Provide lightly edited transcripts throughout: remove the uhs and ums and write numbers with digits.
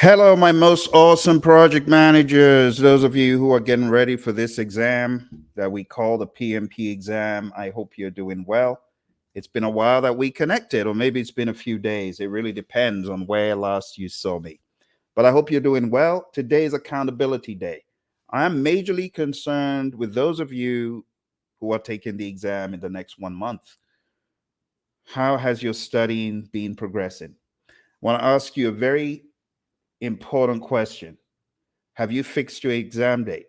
Hello, my most awesome project managers. Those of you who are getting ready for this exam that we call the PMP exam, I hope you're doing well. It's been a while that we connected, or maybe it's been a few days. It really depends on where last you saw me. But I hope you're doing well. Today is accountability day. I am majorly concerned with those of you who are taking the exam in the next 1 month. How has your studying been progressing? I want to ask you a very important question. Have you fixed your exam date?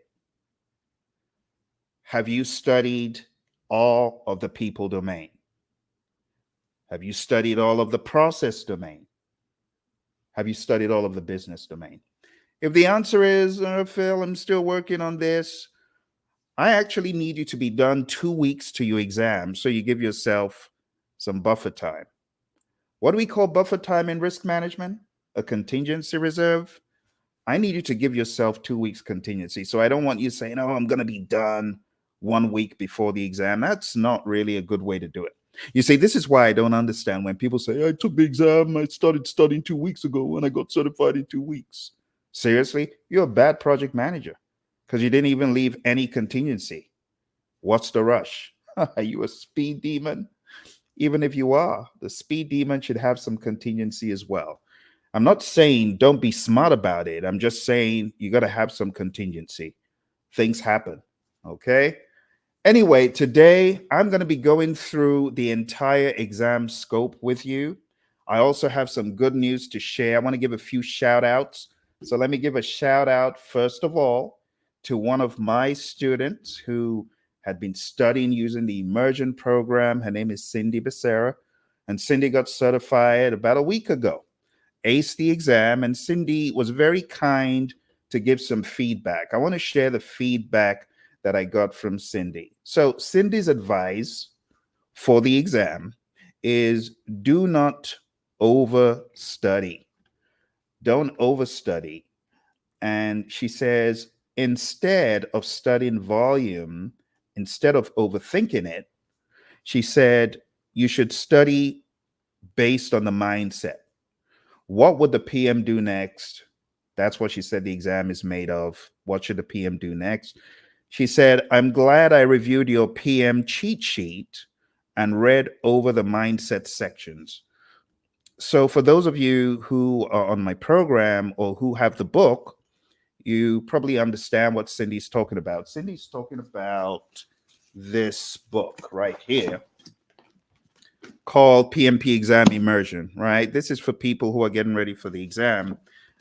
Have you studied all of the people domain? Have you studied all of the process domain? Have you studied all of the business domain? If the answer is, Phil, I'm still working on this, I actually need you to be done 2 weeks to your exam so you give yourself some buffer time. What do we call buffer time in risk management? A contingency reserve. I need you to give yourself 2 weeks contingency. So I don't want you saying, oh, I'm going to be done 1 week before the exam. That's not really a good way to do it. You see, this is why I don't understand when people say, I took the exam, I started studying 2 weeks ago, and I got certified in 2 weeks. Seriously, you're a bad project manager because you didn't even leave any contingency. What's the rush? Are you a speed demon? Even if you are, the speed demon should have some contingency as well. I'm not saying don't be smart about it. I'm just saying you got to have some contingency. Things happen. Okay. Anyway, today I'm going to be going through the entire exam scope with you. I also have some good news to share. I want to give a few shout outs. So let me give a shout out, first of all, to one of my students who had been studying using the Immersion program. Her name is Cindy Becerra, and Cindy got certified about a week ago, aced the exam, and Cindy was very kind to give some feedback. I want to share the feedback that I got from Cindy. So, Cindy's advice for the exam is do not overstudy. Don't overstudy. And she says, instead of studying volume, instead of overthinking it, she said, you should study based on the mindset. What would the PM do next? That's what she said the exam is made of. What should the PM do next? She said, I'm glad I reviewed your PM cheat sheet and read over the mindset sections. So, for those of you who are on my program or who have the book, you probably understand what Cindy's talking about. Cindy's talking about this book right here called PMP Exam Immersion, right? This is for people who are getting ready for the exam.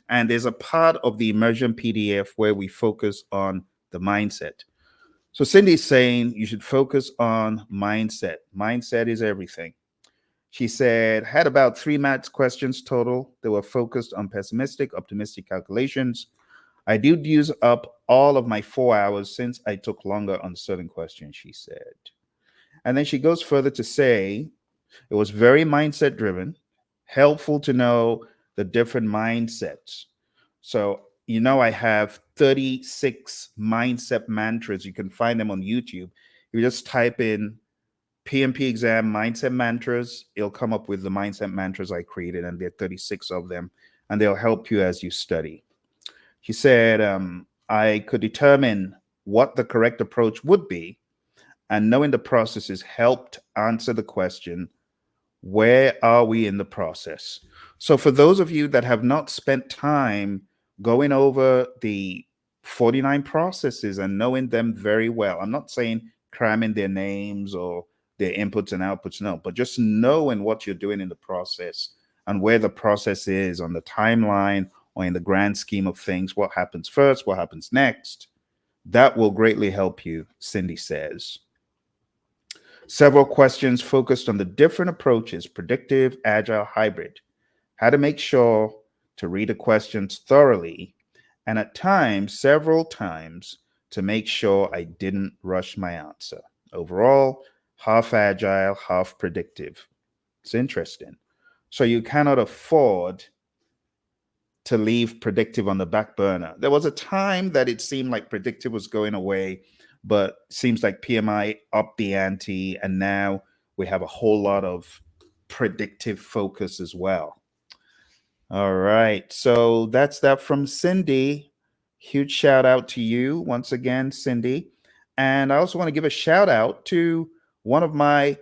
And there's a part of the Immersion PDF where we focus on the mindset. So Cindy's saying you should focus on mindset. Mindset is everything. She said, had about 3 maths questions total. They were focused on pessimistic, optimistic calculations. I did use up all of my 4 hours since I took longer on certain questions, she said. And then she goes further to say, it was very mindset driven, helpful to know the different mindsets. So, I have 36 mindset mantras. You can find them on YouTube. You just type in PMP exam mindset mantras, it'll come up with the mindset mantras I created, and there are 36 of them, and they'll help you as you study. He said, I could determine what the correct approach would be, and knowing the processes helped answer the question, where are we in the process? So, for those of you that have not spent time going over the 49 processes and knowing them very well, I'm not saying cramming their names or their inputs and outputs, no, but just knowing what you're doing in the process and where the process is on the timeline or in the grand scheme of things, what happens first, what happens next, that will greatly help you, Cindy says. Several questions focused on the different approaches, predictive, agile, hybrid, how to make sure to read the questions thoroughly, and at times, several times, to make sure I didn't rush my answer. Overall, half agile, half predictive. It's interesting. So you cannot afford to leave predictive on the back burner. There was a time that it seemed like predictive was going away, but seems like PMI upped the ante, and now we have a whole lot of predictive focus as well. All right. So that's that from Cindy. Huge shout out to you once again, Cindy. And I also want to give a shout out to one of my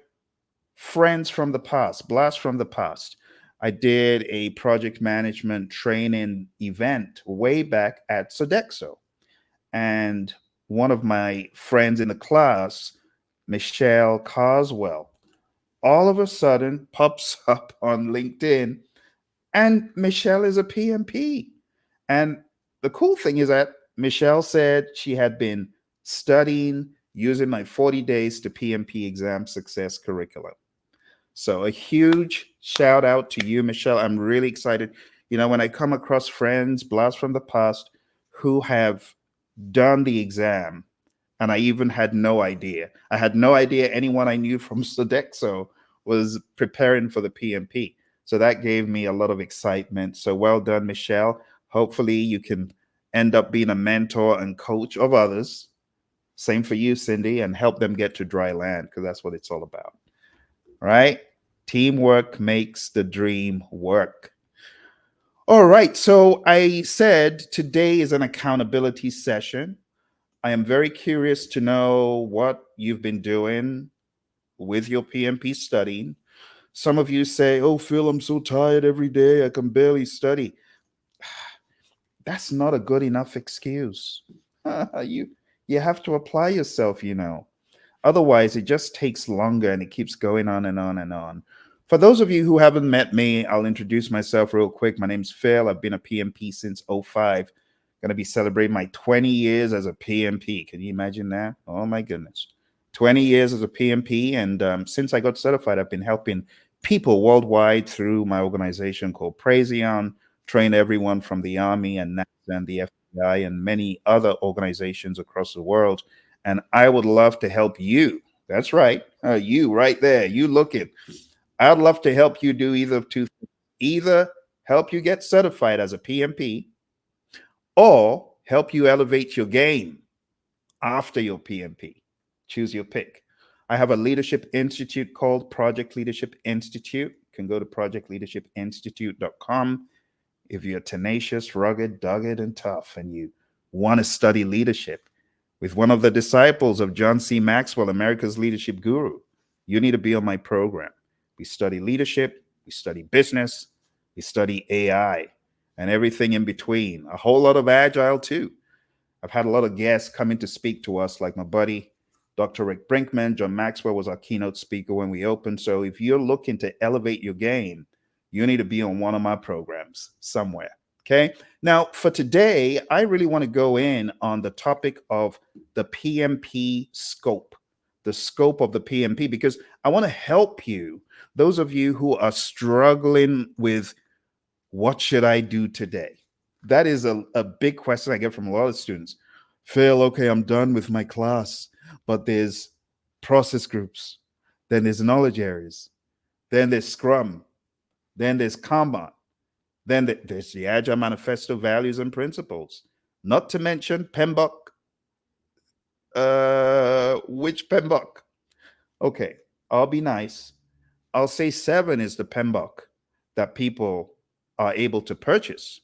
friends from the past, blast from the past. I did a project management training event way back at Sodexo. And one of my friends in the class, Michelle Carswell, all of a sudden pops up on LinkedIn, and Michelle is a PMP. And the cool thing is that Michelle said she had been studying using my 40 days to PMP exam success curriculum. So a huge shout out to you, Michelle. I'm really excited. When I come across friends, blast from the past, who have done the exam, and I even had no idea. I had no idea anyone I knew from Sodexo was preparing for the PMP. So that gave me a lot of excitement. So well done, Michelle. Hopefully, you can end up being a mentor and coach of others. Same for you, Cindy, and help them get to dry land because that's what it's all about. Right? Teamwork makes the dream work. All right. So I said today is an accountability session. I am very curious to know what you've been doing with your PMP studying. Some of you say, "Oh, Phil, I'm so tired every day. I can barely study." That's not a good enough excuse. You have to apply yourself. Otherwise, it just takes longer and it keeps going on and on and on. For those of you who haven't met me, I'll introduce myself real quick. My name's Phil. I've been a PMP since '05. Going to be celebrating my 20 years as a PMP. Can you imagine that? Oh my goodness. 20 years as a PMP. And since I got certified, I've been helping people worldwide through my organization called Praizion, train everyone from the Army and NASA and the FBI and many other organizations across the world. And I would love to help you. That's right. You right there. You looking. I'd love to help you do either of two things. Either help you get certified as a PMP or help you elevate your game after your PMP. Choose your pick. I have a leadership institute called Project Leadership Institute. You can go to projectleadershipinstitute.com. If you're tenacious, rugged, dogged, and tough, and you want to study leadership with one of the disciples of John C. Maxwell, America's leadership guru, you need to be on my program. We study leadership, we study business, we study AI, and everything in between. A whole lot of agile too. I've had a lot of guests coming to speak to us, like my buddy, Dr. Rick Brinkman. John Maxwell was our keynote speaker when we opened. So if you're looking to elevate your game, you need to be on one of my programs somewhere. Okay. Now, for today, I really want to go in on the topic of the PMP scope, the scope of the PMP, because I want to help you, those of you who are struggling with what should I do today? That is a big question I get from a lot of students. Phil, okay, I'm done with my class, but there's process groups, then there's knowledge areas, then there's Scrum, then there's Kanban, then there's the Agile Manifesto values and principles, not to mention PMBOK. Which PMBOK? Okay, I'll be nice. I'll say 7 is the PMBOK that people are able to purchase.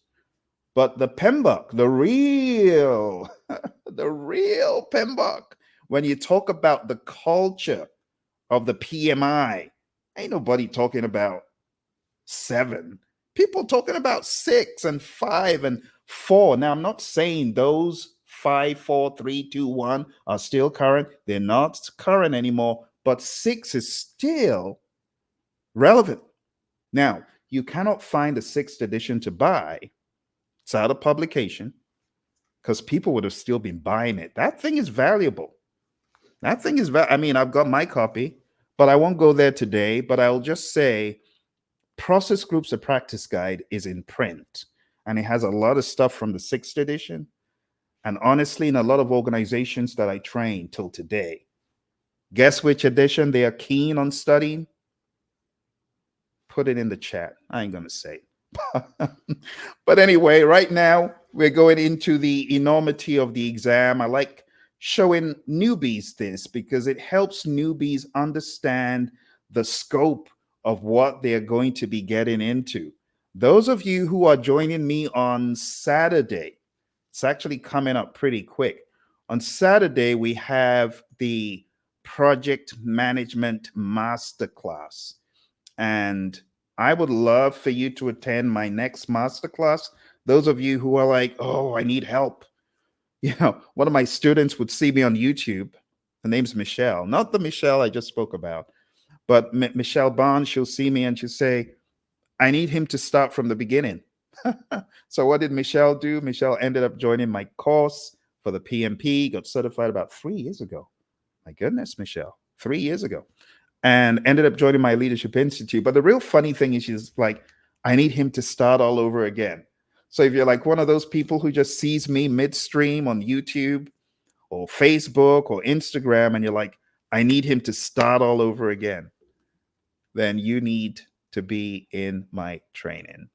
But the PMBOK, the real PMBOK, when you talk about the culture of the PMI, ain't nobody talking about 7. People talking about 6 and 5 and 4. Now, I'm not saying those 5, 4, 3, 2, 1 are still current. They're not current anymore, but 6 is still relevant. Now, you cannot find a 6th edition to buy. It's out of publication because people would have still been buying it. That thing is valuable. That thing is, I mean, I've got my copy, but I won't go there today. But I'll just say Process Groups, a Practice Guide is in print and it has a lot of stuff from the 6th edition. And honestly, in a lot of organizations that I train till today, guess which edition they are keen on studying? Put it in the chat. I ain't going to say. But anyway, right now we're going into the enormity of the exam. I like showing newbies this because it helps newbies understand the scope of what they're going to be getting into. Those of you who are joining me on Saturday, it's actually coming up pretty quick. On Saturday, we have the Project Management Masterclass. And I would love for you to attend my next masterclass. Those of you who are like, oh, I need help. One of my students would see me on YouTube. Her name's Michelle, not the Michelle I just spoke about, but Michelle Bond. She'll see me and she'll say, I need him to start from the beginning. So what did Michelle do? Michelle ended up joining my course for the PMP, got certified about 3 years ago. My goodness, Michelle, 3 years ago, and ended up joining my Leadership Institute. But the real funny thing is she's like, I need him to start all over again. So if you're like one of those people who just sees me midstream on YouTube or Facebook or Instagram, and you're like, I need him to start all over again, then you need to be in my training.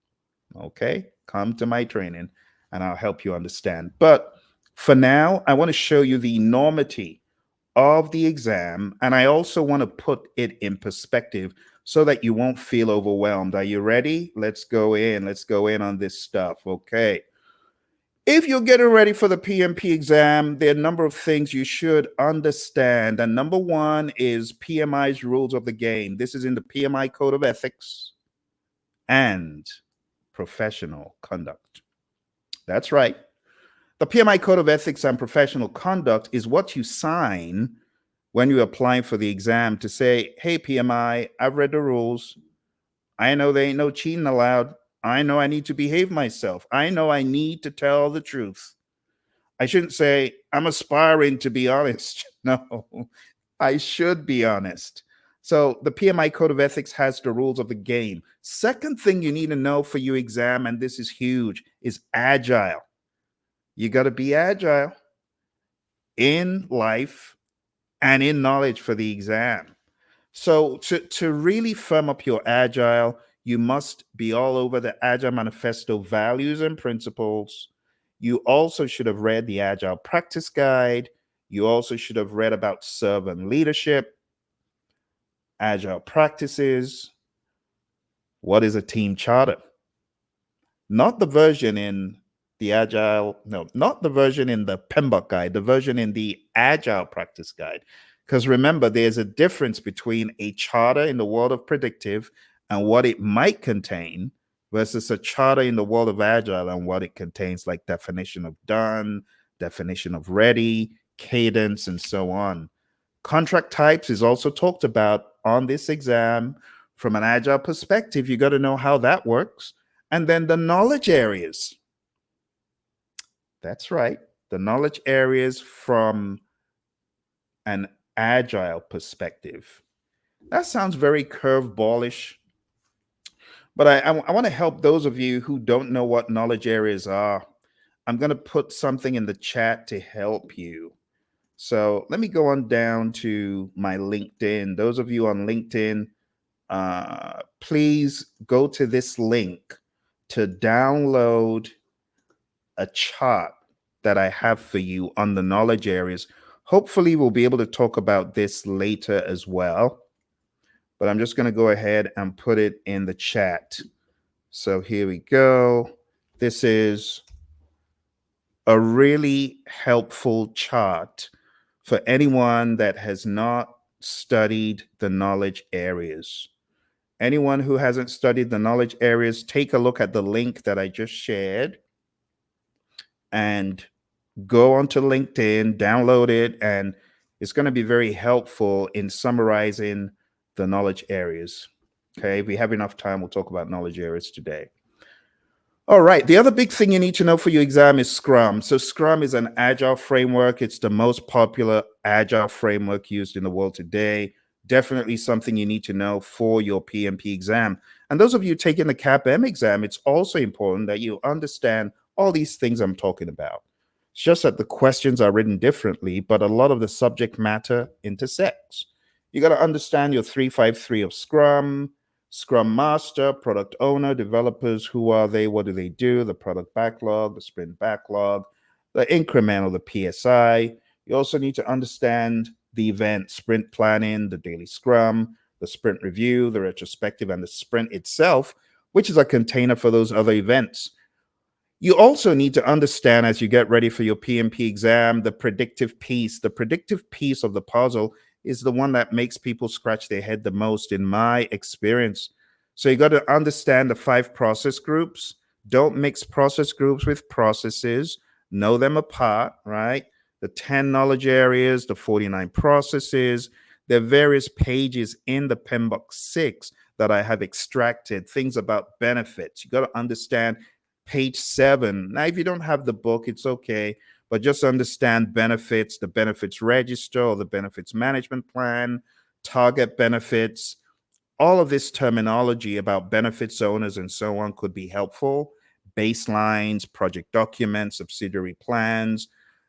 Okay? Come to my training and I'll help you understand. But for now, I want to show you the enormity of the exam, and I also want to put it in perspective so that you won't feel overwhelmed. Are you ready? Let's go in. Let's go in on this stuff. Okay. If you're getting ready for the PMP exam, there are a number of things you should understand. And number one is PMI's rules of the game. This is in the PMI Code of Ethics and Professional Conduct. That's right. The PMI Code of Ethics and Professional Conduct is what you sign when you're applying for the exam to say, hey, PMI, I've read the rules. I know there ain't no cheating allowed. I know I need to behave myself. I know I need to tell the truth. I shouldn't say, I'm aspiring to be honest. No, I should be honest. So the PMI Code of Ethics has the rules of the game. Second thing you need to know for your exam, and this is huge, is agile. You got to be agile in life and in knowledge for the exam. So to really firm up your agile, you must be all over the Agile Manifesto values and principles. You also should have read the Agile Practice Guide. You also should have read about servant leadership, Agile practices. What is a team charter? Not the version in the Agile, no, not the version in the PMBOK guide, the version in the Agile Practice Guide. Because remember, there's a difference between a charter in the world of predictive and what it might contain versus a charter in the world of Agile and what it contains, like definition of done, definition of ready, cadence, and so on. Contract types is also talked about on this exam. From an Agile perspective, you got to know how that works. And then the knowledge areas. That's right. The knowledge areas from an Agile perspective. That sounds very curveballish, but I want to help those of you who don't know what knowledge areas are. I'm going to put something in the chat to help you. So let me go on down to my LinkedIn. Those of you on LinkedIn, please go to this link to download a chart that I have for you on the knowledge areas. Hopefully, we'll be able to talk about this later as well. But I'm just going to go ahead and put it in the chat. So here we go. This is a really helpful chart for anyone that has not studied the knowledge areas. Anyone who hasn't studied the knowledge areas, take a look at the link that I just shared and go onto LinkedIn, download it, and it's going to be very helpful in summarizing the knowledge areas. Okay, if we have enough time, we'll talk about knowledge areas today. All right, the other big thing you need to know for your exam is Scrum. So Scrum is an Agile framework. It's the most popular Agile framework used in the world today. Definitely something you need to know for your PMP exam. And those of you taking the CAPM exam, it's also important that you understand all these things I'm talking about. It's just that the questions are written differently, but a lot of the subject matter intersects. You got to understand your 353 of Scrum, Scrum Master, Product Owner, Developers, who are they, what do they do, the product backlog, the sprint backlog, the incremental, the PSI. You also need to understand the event, sprint planning, the daily Scrum, the sprint review, the retrospective, and the sprint itself. which is a container for those other events. You also need to understand as you get ready for your PMP exam, the predictive piece. The predictive piece of the puzzle is the one that makes people scratch their head the most, in my experience. So you got to understand the 5 process groups. Don't mix process groups with processes. Know them apart, right? The 10 knowledge areas, the 49 processes. There are various pages in the PMBOK 6 that I have extracted, things about benefits. You got to understand page 7. Now, if you don't have the book, it's okay, but just understand benefits, the benefits register or the benefits management plan, target benefits. All of this terminology about benefits owners and so on could be helpful. Baselines, project documents, subsidiary plans,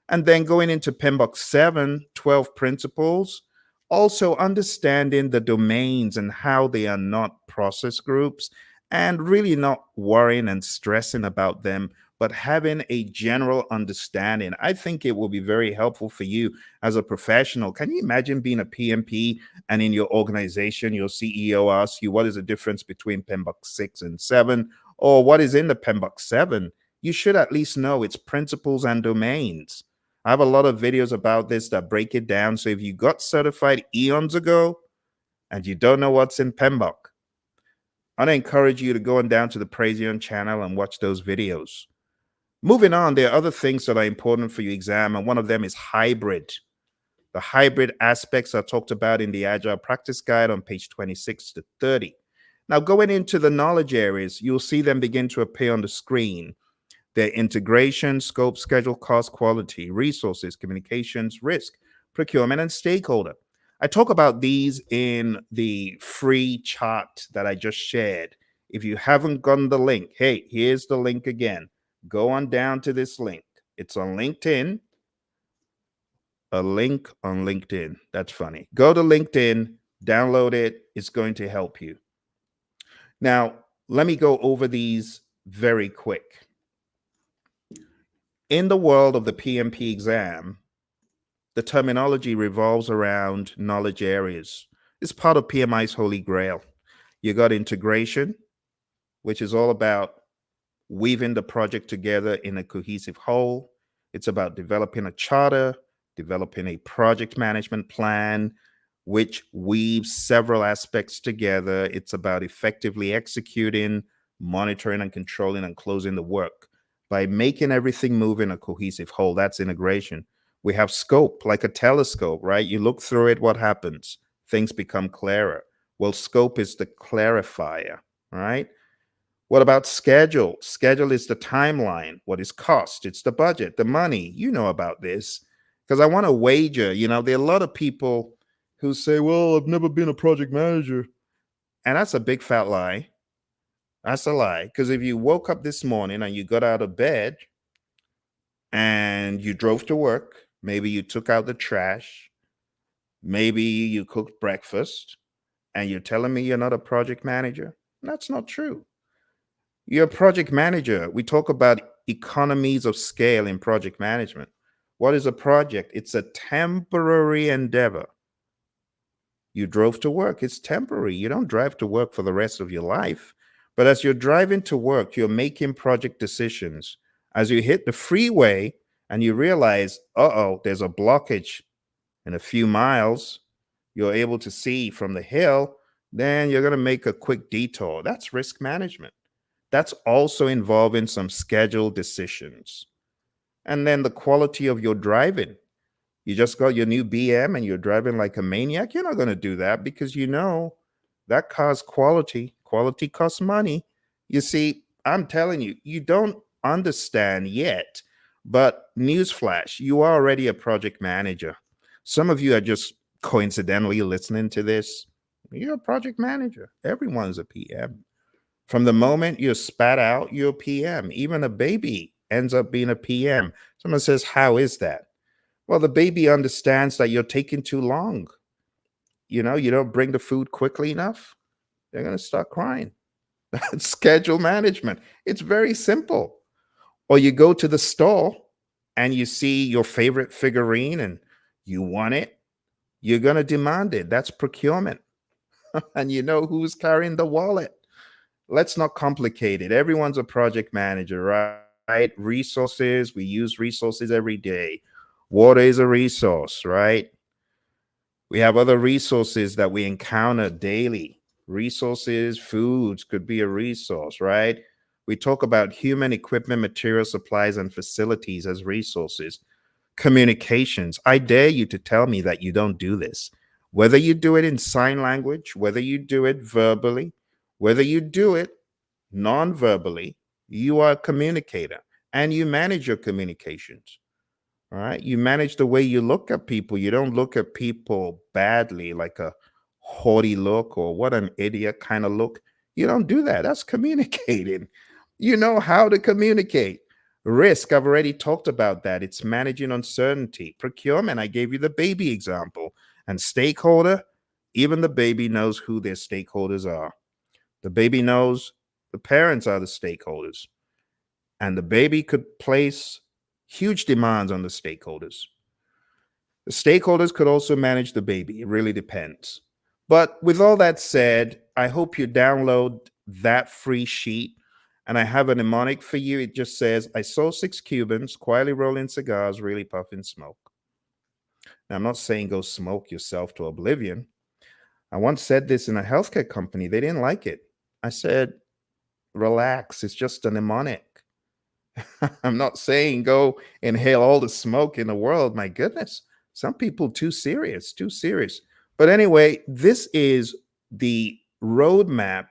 and then going into PMBOK 7, 12 principles. Also understanding the domains and how they are not process groups, and really not worrying and stressing about them, but having a general understanding. I think it will be very helpful for you as a professional. Can you imagine being a PMP and in your organization, your CEO asks you, what is the difference between PMBOK 6 and 7? Or what is in the PMBOK 7? You should at least know its principles and domains. I have a lot of videos about this that break it down. So if you got certified eons ago and you don't know what's in PMBOK, I'd encourage you to go on down to the Praizion channel and watch those videos. Moving on, there are other things that are important for your exam, and one of them is hybrid. The hybrid aspects are talked about in the Agile Practice Guide on page 26 to 30. Now, going into the knowledge areas, you'll see them begin to appear on the screen. Their integration, scope, schedule, cost, quality, resources, communications, risk, procurement, and stakeholder. I talk about these in the free chart that I just shared. If you haven't gotten the link, hey, here's the link again. Go on down to this link. It's on LinkedIn. A link on LinkedIn. That's funny. Go to LinkedIn, download it. It's going to help you. Now, let me go over these very quick. In the world of the PMP exam, the terminology revolves around knowledge areas. It's part of PMI's Holy Grail. You got integration, which is all about weaving the project together in a cohesive whole. It's about developing a charter, developing a project management plan, which weaves several aspects together. It's about effectively executing, monitoring, and controlling and closing the work. By making everything move in a cohesive whole, that's integration. We have scope, like a telescope, right? You look through it, what happens? Things become clearer. Well, scope is the clarifier, right? What about schedule? Schedule is the timeline. What is cost? It's the budget, the money. You know about this. Because I want to wager, there are a lot of people who say, well, I've never been a project manager. And that's a big fat lie. That's a lie. Because if you woke up this morning and you got out of bed and you drove to work, maybe you took out the trash, maybe you cooked breakfast, and you're telling me you're not a project manager, that's not true. You're a project manager. We talk about economies of scale in project management. What is a project? It's a temporary endeavor. You drove to work, it's temporary. You don't drive to work for the rest of your life. But as you're driving to work, you're making project decisions. As you hit the freeway and you realize, there's a blockage in a few miles, you're able to see from the hill, then you're going to make a quick detour. That's risk management. That's also involving some scheduled decisions. And then the quality of your driving. You just got your new BM and you're driving like a maniac. You're not going to do that because that car's quality. Quality costs money. You see, I'm telling you, you don't understand yet. But newsflash, you are already a project manager. Some of you are just coincidentally listening to this. You're a project manager. Everyone's a PM. From the moment you're spat out, you're a PM. Even a baby ends up being a PM. Someone says, how is that? Well, the baby understands that you're taking too long. You don't bring the food quickly enough, they're going to start crying. Schedule management. It's very simple. Or you go to the store and you see your favorite figurine and you want it, you're going to demand it. That's procurement. And you know who's carrying the wallet. let's not complicate it. Everyone's a project manager, right? Resources, we use resources every day. Water is a resource, right? We have other resources that we encounter daily. Resources, foods could be a resource, right? We talk about human equipment, material supplies, and facilities as resources. Communications. I dare you to tell me that you don't do this. Whether you do it in sign language, whether you do it verbally, whether you do it non verbally, you are a communicator and you manage your communications. All right. You manage the way you look at people. You don't look at people badly, like a haughty look or what an idiot kind of look. You don't do that. That's communicating. You know how to communicate. Risk, I've already talked about that. It's managing uncertainty. Procurement, I gave you the baby example. And stakeholder, even the baby knows who their stakeholders are. The baby knows the parents are the stakeholders, and the baby could place huge demands on the stakeholders. The stakeholders could also manage the baby. It really depends. But with all that said, I hope you download that free sheet. And I have a mnemonic for you. It just says, I saw six Cubans quietly rolling cigars, really puffing smoke. Now, I'm not saying go smoke yourself to oblivion. I once said this in a healthcare company. They didn't like it. I said, relax. It's just a mnemonic. I'm not saying go inhale all the smoke in the world. My goodness, some people too serious, too serious. But anyway, this is the roadmap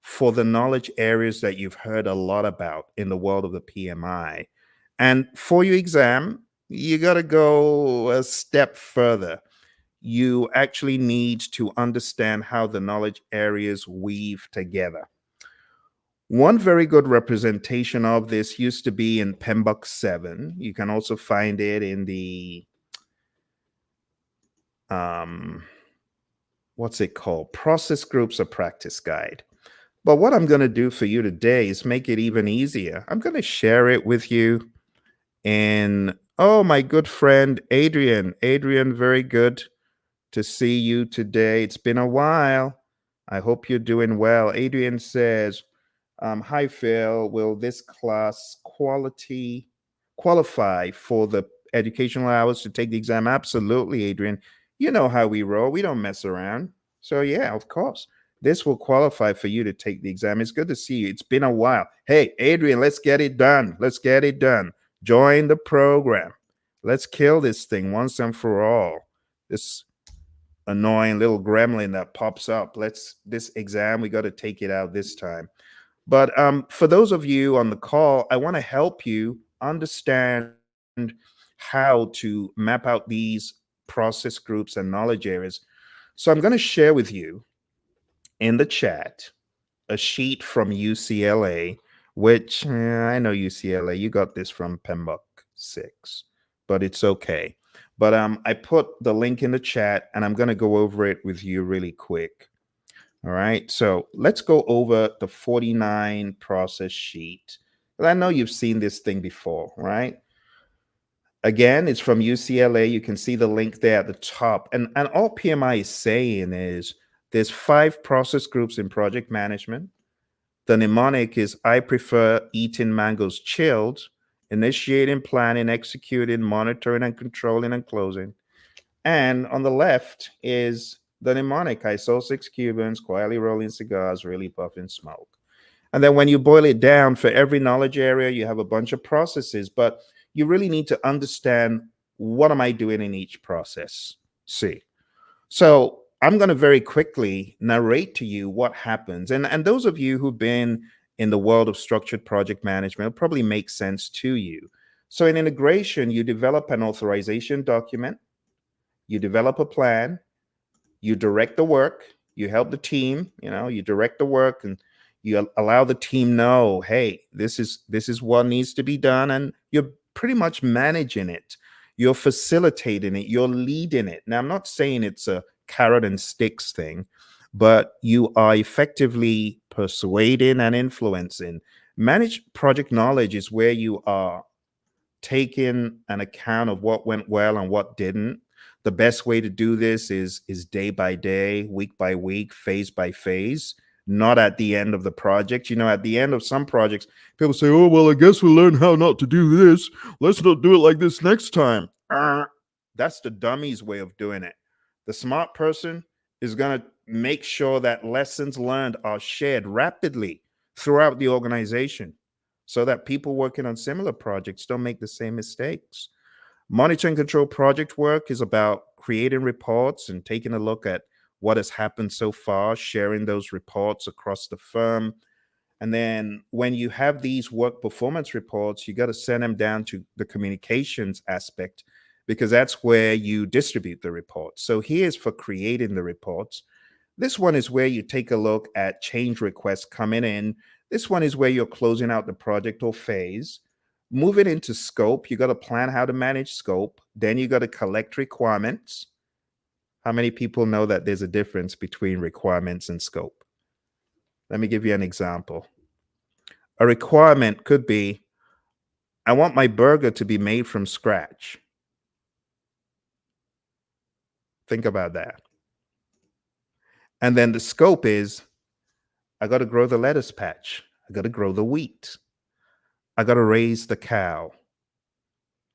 for the knowledge areas that you've heard a lot about in the world of the PMI. And for your exam, you got to go a step further. You actually need to understand how the knowledge areas weave together. One very good representation of this used to be in PMBOK 7. You can also find it in the, um, what's it called? Process Groups or Practice Guide. But what I'm going to do for you today is make it even easier. I'm going to share it with you in, oh, my good friend, Adrian. Adrian, very good to see you today. It's been a while. I hope you're doing well. Adrian says, hi, Phil. Will this class qualify for the educational hours to take the exam? Absolutely, Adrian. You know how we roll. We don't mess around. So, yeah, of course. This will qualify for you to take the exam. It's good to see you. It's been a while. Hey, Adrian, let's get it done. Let's get it done. Join the program. Let's kill this thing once and for all. This annoying little gremlin that pops up. This exam, we got to take it out this time. But for those of you on the call, I want to help you understand how to map out these process groups and knowledge areas. So I'm going to share with you in the chat a sheet from UCLA, which I know UCLA, you got this from PMBOK 6, but it's okay. But I put the link in the chat and I'm going to go over it with you really quick. All right, so let's go over the 49 process sheet. I know you've seen this thing before, right? Again, it's from UCLA. You can see the link there at the top. And all PMI is saying is there's 5 process groups in project management. The mnemonic is I prefer eating mangoes chilled, initiating, planning, executing, monitoring, and controlling and closing. And on the left is the mnemonic. I saw 6 Cubans quietly rolling cigars, really puffing smoke. And then when you boil it down for every knowledge area, you have a bunch of processes, but you really need to understand what am I doing in each process. See. So I'm going to very quickly narrate to you what happens. And those of you who've been in the world of structured project management, it'll probably make sense to you. So in integration, you develop an authorization document, you develop a plan, you direct the work, you help the team, you direct the work and you allow the team know, hey, this is what needs to be done, and you're pretty much managing it. You're facilitating it, you're leading it. Now, I'm not saying it's a carrot and sticks thing, but you are effectively persuading and influencing. Managed project knowledge is where you are taking an account of what went well and what didn't. The best way to do this is day by day, week by week, phase by phase. not at the end of the project. At the end of some projects, people say, oh, well, I guess we learned how not to do this. Let's not do it like this next time. That's the dummy's way of doing it. The smart person is going to make sure that lessons learned are shared rapidly throughout the organization so that people working on similar projects don't make the same mistakes. Monitor and control project work is about creating reports and taking a look at what has happened so far, sharing those reports across the firm. And then when you have these work performance reports, you got to send them down to the communications aspect because that's where you distribute the reports. So here's for creating the reports. This one is where you take a look at change requests coming in. This one is where you're closing out the project or phase. Moving into scope, you got to plan how to manage scope. Then you got to collect requirements. How many people know that there's a difference between requirements and scope? Let me give you an example. A requirement could be, I want my burger to be made from scratch. Think about that. And then the scope is, I got to grow the lettuce patch. I got to grow the wheat. I got to raise the cow.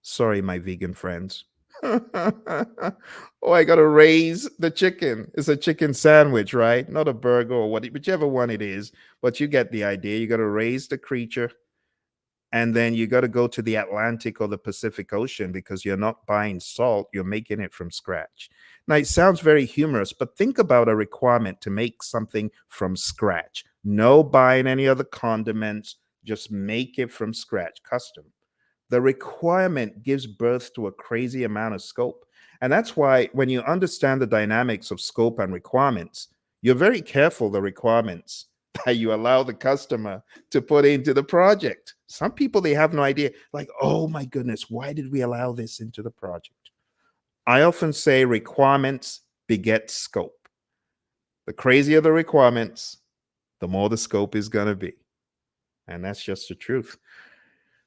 Sorry, my vegan friends. Oh, I got to raise the chicken. It's a chicken sandwich, right? Not a burger or whichever one it is. But you get the idea. You got to raise the creature. And then you got to go to the Atlantic or the Pacific Ocean because you're not buying salt. You're making it from scratch. Now, it sounds very humorous, but think about a requirement to make something from scratch. No buying any other condiments. Just make it from scratch, custom. The requirement gives birth to a crazy amount of scope. And that's why when you understand the dynamics of scope and requirements, you're very careful the requirements that you allow the customer to put into the project. Some people, they have no idea, like, oh my goodness, why did we allow this into the project? I often say requirements beget scope. The crazier the requirements, the more the scope is going to be. And that's just the truth.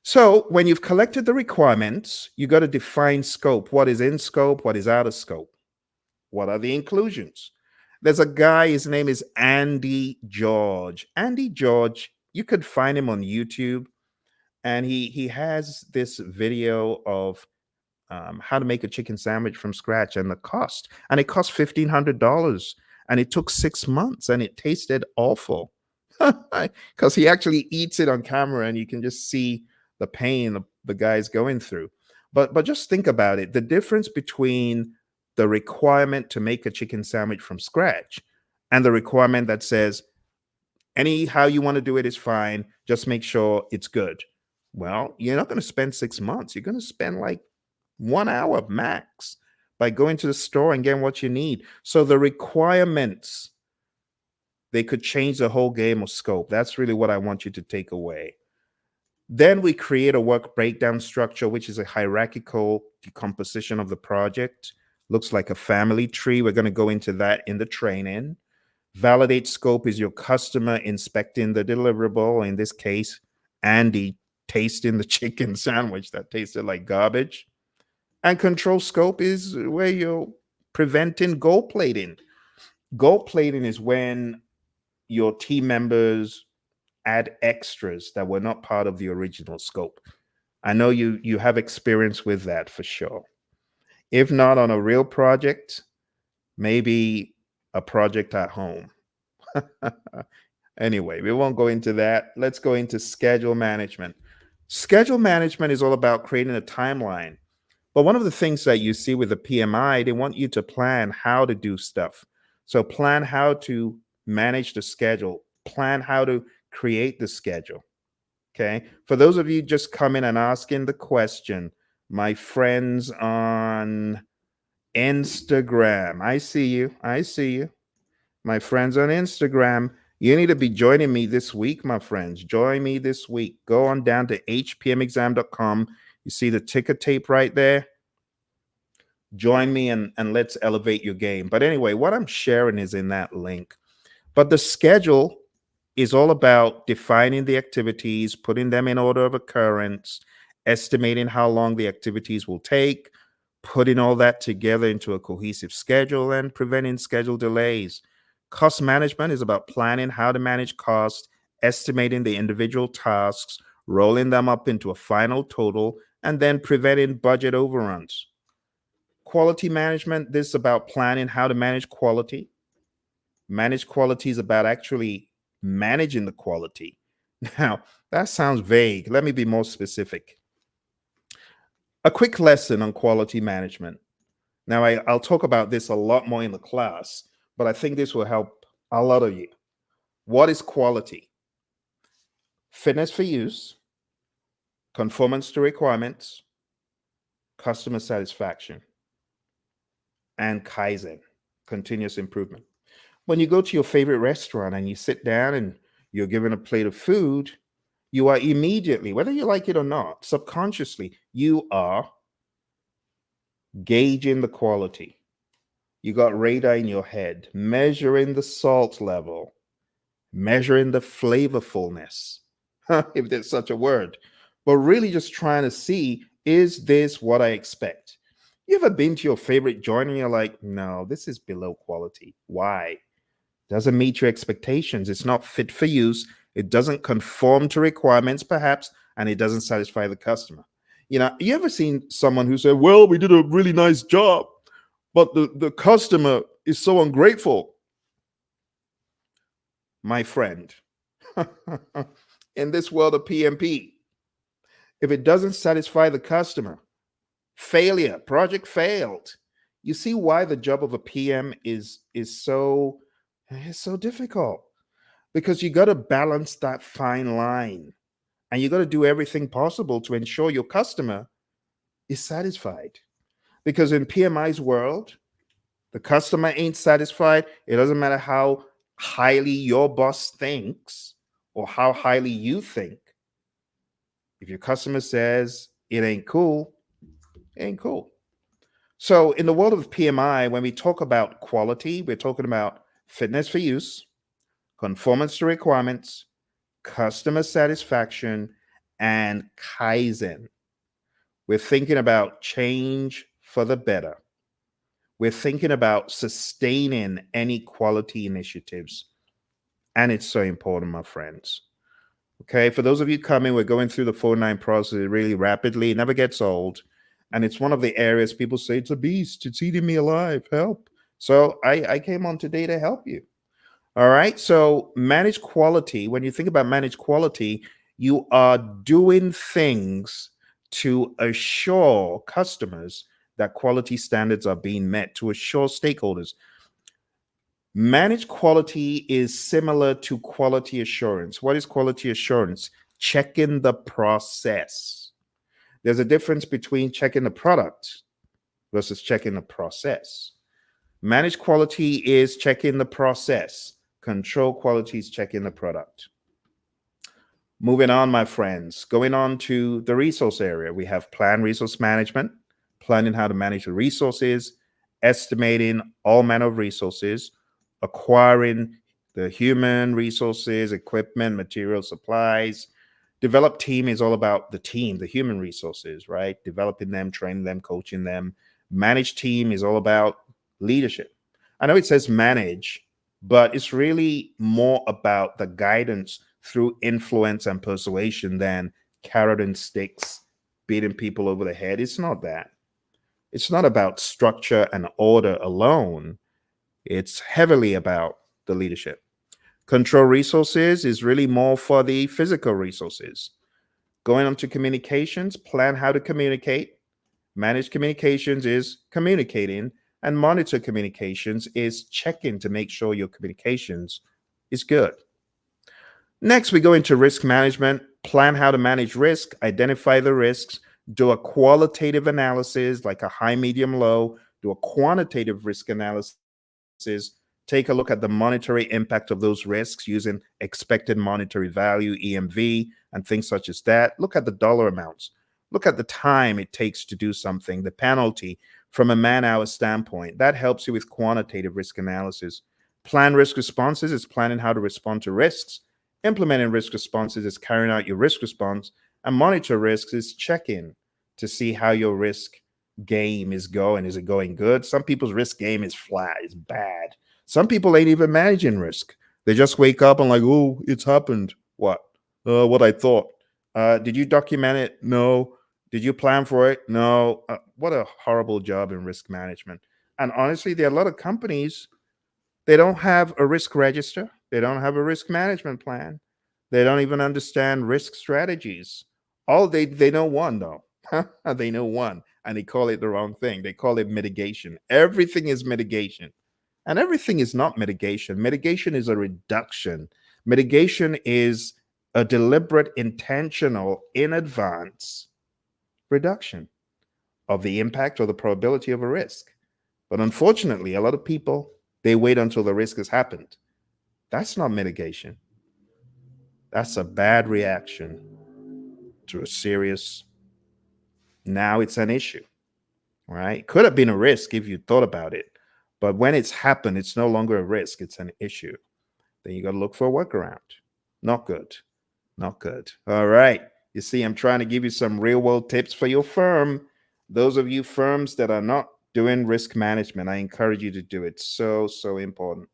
So when you've collected the requirements, you got to define scope. What is in scope? What is out of scope? What are the inclusions? There's a guy, his name is Andy George. Andy George, you could find him on YouTube, and he has this video of how to make a chicken sandwich from scratch and the cost. And it cost $1,500, and it took 6 months, and it tasted awful because he actually eats it on camera, and you can just see the pain the guy's going through. But just think about it. The difference between the requirement to make a chicken sandwich from scratch and the requirement that says any how you want to do it is fine, just make sure it's good. Well, you're not going to spend 6 months. You're going to spend like 1 hour max by going to the store and getting what you need. So the requirements, they could change the whole game of scope. That's really what I want you to take away. Then we create a work breakdown structure, which is a hierarchical decomposition of the project. Looks like a family tree. We're going to go into that in the training. Validate scope is your customer inspecting the deliverable. In this case, Andy tasting the chicken sandwich that tasted like garbage. And control scope is where you're preventing gold plating. Gold plating is when your team members add extras that were not part of the original scope. I know you have experience with that for sure. If not on a real project, maybe a project at home. Anyway, we won't go into that. Let's go into schedule management. Schedule management is all about creating a timeline. But one of the things that you see with the PMI, they want you to plan how to do stuff. So plan how to manage the schedule, plan how to create the schedule. Okay. For those of you just coming and asking the question, my friends on Instagram, I see you. I see you. My friends on Instagram, you need to be joining me this week, my friends. Join me this week. Go on down to hpmexam.com. You see the ticker tape right there? Join me and let's elevate your game. But anyway, what I'm sharing is in that link. But the schedule is all about defining the activities, putting them in order of occurrence, estimating how long the activities will take, putting all that together into a cohesive schedule, and preventing schedule delays. Cost management is about planning how to manage cost, estimating the individual tasks, rolling them up into a final total, and then preventing budget overruns. Quality management, this is about planning how to manage quality. Manage quality is about actually managing the quality. Now, that sounds vague. Let me be more specific. A quick lesson on quality management. Now, I'll talk about this a lot more in the class, but I think this will help a lot of you. What is quality? Fitness for use, conformance to requirements, customer satisfaction, and Kaizen, continuous improvement. When you go to your favorite restaurant and you sit down and you're given a plate of food, you are immediately, whether you like it or not, subconsciously, you are gauging the quality. You got radar in your head, measuring the salt level, measuring the flavorfulness, if there's such a word, but really just trying to see, is this what I expect? You ever been to your favorite joint and you're like, no, this is below quality. Why? Doesn't meet your expectations. It's not fit for use. It doesn't conform to requirements, perhaps, and it doesn't satisfy the customer. You ever seen someone who said, well, we did a really nice job, but the customer is so ungrateful? My friend, in this world of PMP, if it doesn't satisfy the customer, failure, project failed. You see why the job of a PM is so difficult, because you got to balance that fine line, and you got to do everything possible to ensure your customer is satisfied. Because in PMI's world, the customer ain't satisfied. It doesn't matter how highly your boss thinks or how highly you think. If your customer says it ain't cool, it ain't cool. So, in the world of PMI, when we talk about quality, we're talking about fitness for use, conformance to requirements, customer satisfaction, and Kaizen. We're thinking about change for the better. We're thinking about sustaining any quality initiatives. And it's so important, my friends. Okay, for those of you coming, we're going through the 4-9 process really rapidly. It never gets old. And it's one of the areas people say, it's a beast. It's eating me alive. Help. So I came on today to help you. All right. So manage quality. When you think about manage quality, you are doing things to assure customers that quality standards are being met, to assure stakeholders. Manage quality is similar to quality assurance. What is quality assurance? Checking the process. There's a difference between checking the product versus checking the process. Manage quality is checking the process. Control quality is checking the product. Moving on, my friends, going on to the resource area. We have plan resource management, planning how to manage the resources, estimating all manner of resources, acquiring the human resources, equipment, material, supplies. Develop team is all about the team, the human resources, right? Developing them, training them, coaching them. Manage team is all about leadership. I know it says manage, but it's really more about the guidance through influence and persuasion than carrot and sticks, beating people over the head. It's not that. It's not about structure and order alone. It's heavily about the leadership. Control resources is really more for the physical resources. Going on to communications, plan how to communicate. Manage communications is communicating, and monitor communications is checking to make sure your communications is good. Next, we go into risk management, plan how to manage risk, identify the risks, do a qualitative analysis like a high, medium, low, do a quantitative risk analysis, take a look at the monetary impact of those risks using expected monetary value, EMV, and things such as that. Look at the dollar amounts. Look at the time it takes to do something, the penalty from a man-hour standpoint. That helps you with quantitative risk analysis. Plan risk responses is planning how to respond to risks. Implementing risk responses is carrying out your risk response. And monitor risks is checking to see how your risk game is going. Is it going good? Some people's risk game is flat, is bad. Some people ain't even managing risk. They just wake up and like, oh, it's happened. What? What I thought. Did you document it? No. Did you plan for it? No. What a horrible job in risk management. And honestly, there are a lot of companies, they don't have a risk register. They don't have a risk management plan. They don't even understand risk strategies. All they know one though. They know one, and they call it the wrong thing. They call it mitigation. Everything is mitigation. And everything is not mitigation. Mitigation is a reduction. Mitigation is a deliberate, intentional, in advance reduction of the impact or the probability of a risk. But unfortunately, a lot of people, they wait until the risk has happened. That's not mitigation. That's a bad reaction to a serious, now it's an issue, right? Could have been a risk if you thought about it. But when it's happened, it's no longer a risk, it's an issue. Then you got to look for a workaround. Not good. Not good. All right. You see, I'm trying to give you some real world tips for your firm. Those of you firms that are not doing risk management, I encourage you to do it. So, so important.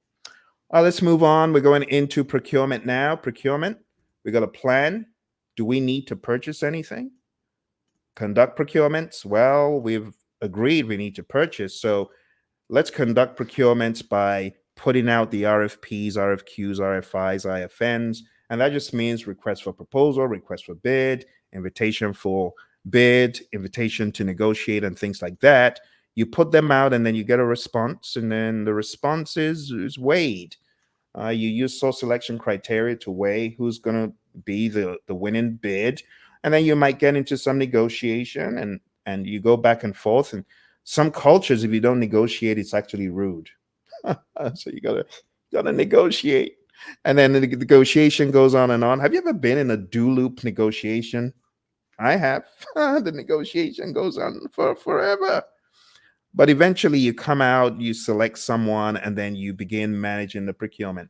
All right, let's move on. We're going into procurement now. Procurement, we got a plan. Do we need to purchase anything? Conduct procurements. Well, we've agreed we need to purchase. So let's conduct procurements by putting out the RFPs, RFQs, RFIs, IFNs. And that just means request for proposal, request for bid, invitation for bid, invitation to negotiate, and things like that. You put them out and then you get a response, and then the response is weighed. You use source selection criteria to weigh who's going to be the winning bid. And then you might get into some negotiation, and you go back and forth. And some cultures, if you don't negotiate, it's actually rude. So you gotta negotiate. And then the negotiation goes on and on. Have you ever been in a do loop negotiation? I have. The negotiation goes on for forever. But eventually you come out, you select someone, and then you begin managing the procurement.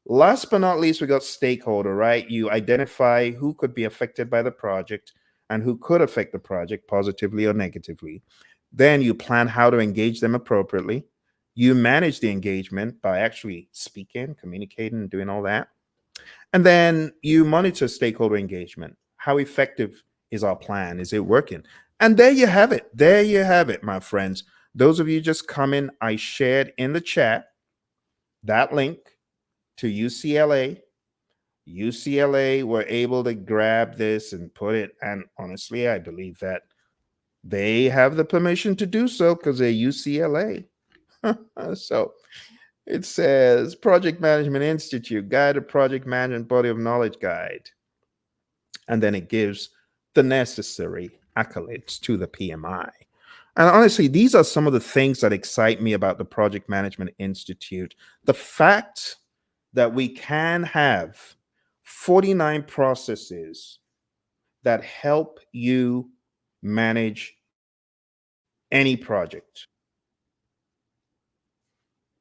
Last but not least, we got stakeholder, right? You identify who could be affected by the project and who could affect the project positively or negatively. Then you plan how to engage them appropriately. You manage the engagement by actually speaking, communicating, and doing all that. And then you monitor stakeholder engagement. How effective is our plan? Is it working? And there you have it. There you have it, my friends. Those of you just coming, I shared in the chat that link to UCLA. UCLA were able to grab this and put it. And honestly, I believe that they have the permission to do so because they're UCLA. So it says Project Management Institute, Guided Project Management Body of Knowledge Guide. And then it gives the necessary accolades to the PMI. And honestly, these are some of the things that excite me about the Project Management Institute. The fact that we can have 49 processes that help you manage any project,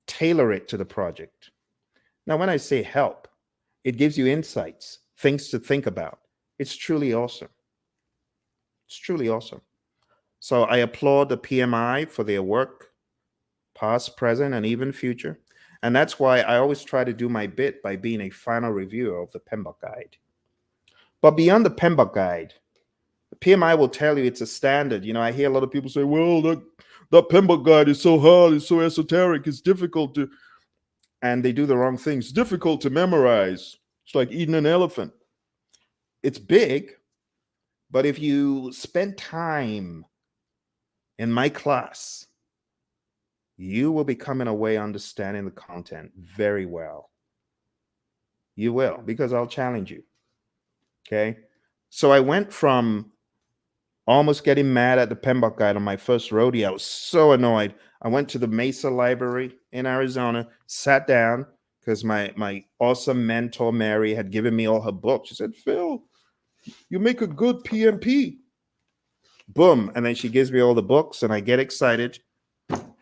tailor it to the project. Now, when I say help, it gives you insights, things to think about. It's truly awesome. It's truly awesome. So I applaud the PMI for their work, past, present, and even future. And that's why I always try to do my bit by being a final reviewer of the PMBOK guide. But beyond the PMBOK guide, the PMI will tell you it's a standard. You know, I hear a lot of people say, well, that PMBOK guide is so hard, it's so esoteric, it's difficult to, and they do the wrong things. It's difficult to memorize. It's like eating an elephant. It's big, but if you spend time in my class, you will be coming away understanding the content very well. You will, because I'll challenge you. Okay. So I went from almost getting mad at the PMBOK guide on my first rodeo. I was so annoyed. I went to the Mesa Library in Arizona, sat down because my awesome mentor, Mary, had given me all her books. She said, Phil, you make a good PMP. Boom. And then she gives me all the books and I get excited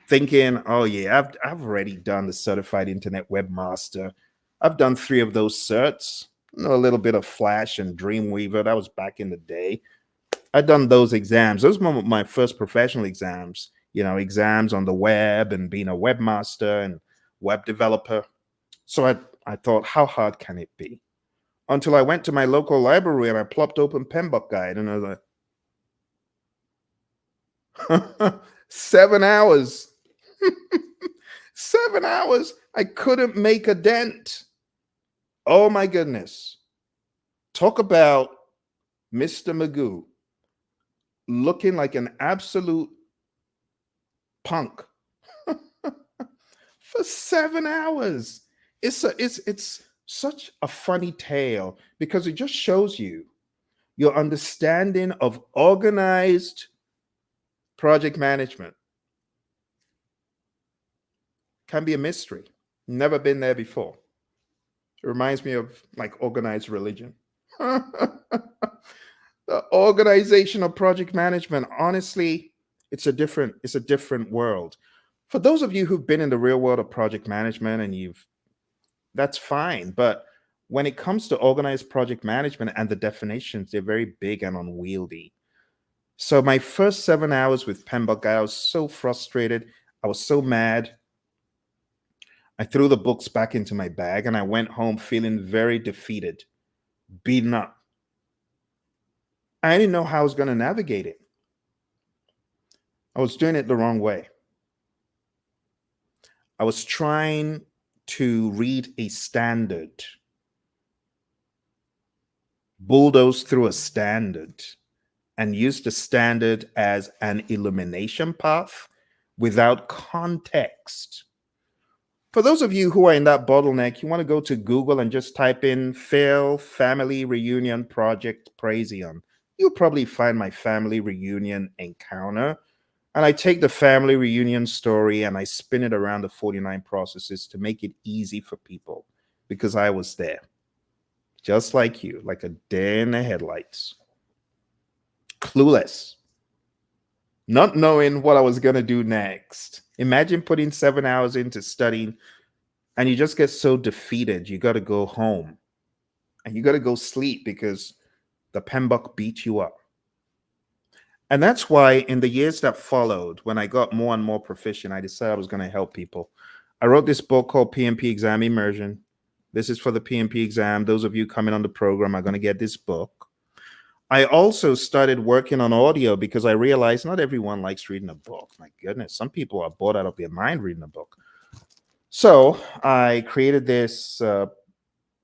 thinking, oh yeah, I've already done the certified internet webmaster. I've done 3 of those certs. You know, a little bit of Flash and Dreamweaver. That was back in the day. I'd done those exams. Those were my first professional exams, you know, exams on the web and being a webmaster and web developer. So I thought, how hard can it be? Until I went to my local library and I plopped open PMBOK Guide and I was like, 7 hours. 7 hours. I couldn't make a dent. Oh my goodness. Talk about Mr. Magoo looking like an absolute punk for 7 hours. It's such a funny tale because it just shows you your understanding of organized project management can be a mystery. Never been there before. It reminds me of like organized religion. The organization of project management, honestly, it's a different world. For those of you who've been in the real world of project management and you've that's fine, but when it comes to organized project management and the definitions, they're very big and unwieldy. So my first 7 hours with PMBOK, I was so frustrated. I was so mad. I threw the books back into my bag and I went home feeling very defeated, beaten up. I didn't know how I was going to navigate it. I was doing it the wrong way. I was trying to read a standard, bulldoze through a standard, and use the standard as an elimination path without context. For those of you who are in that bottleneck, you want to go to Google and just type in fail family reunion project Praizion. You'll probably find my family reunion encounter. And I take the family reunion story and I spin it around the 49 processes to make it easy for people because I was there, just like you, like a deer in the headlights, clueless, not knowing what I was going to do next. Imagine putting 7 hours into studying and you just get so defeated. You got to go home and you got to go sleep because the PMBOK beat you up. And that's why in the years that followed, when I got more and more proficient, I decided I was going to help people. I wrote this book called PMP Exam Immersion. This is for the PMP exam. Those of you coming on the program are going to get this book. I also started working on audio because I realized not everyone likes reading a book. My goodness, some people are bored out of their mind reading a book. So I created this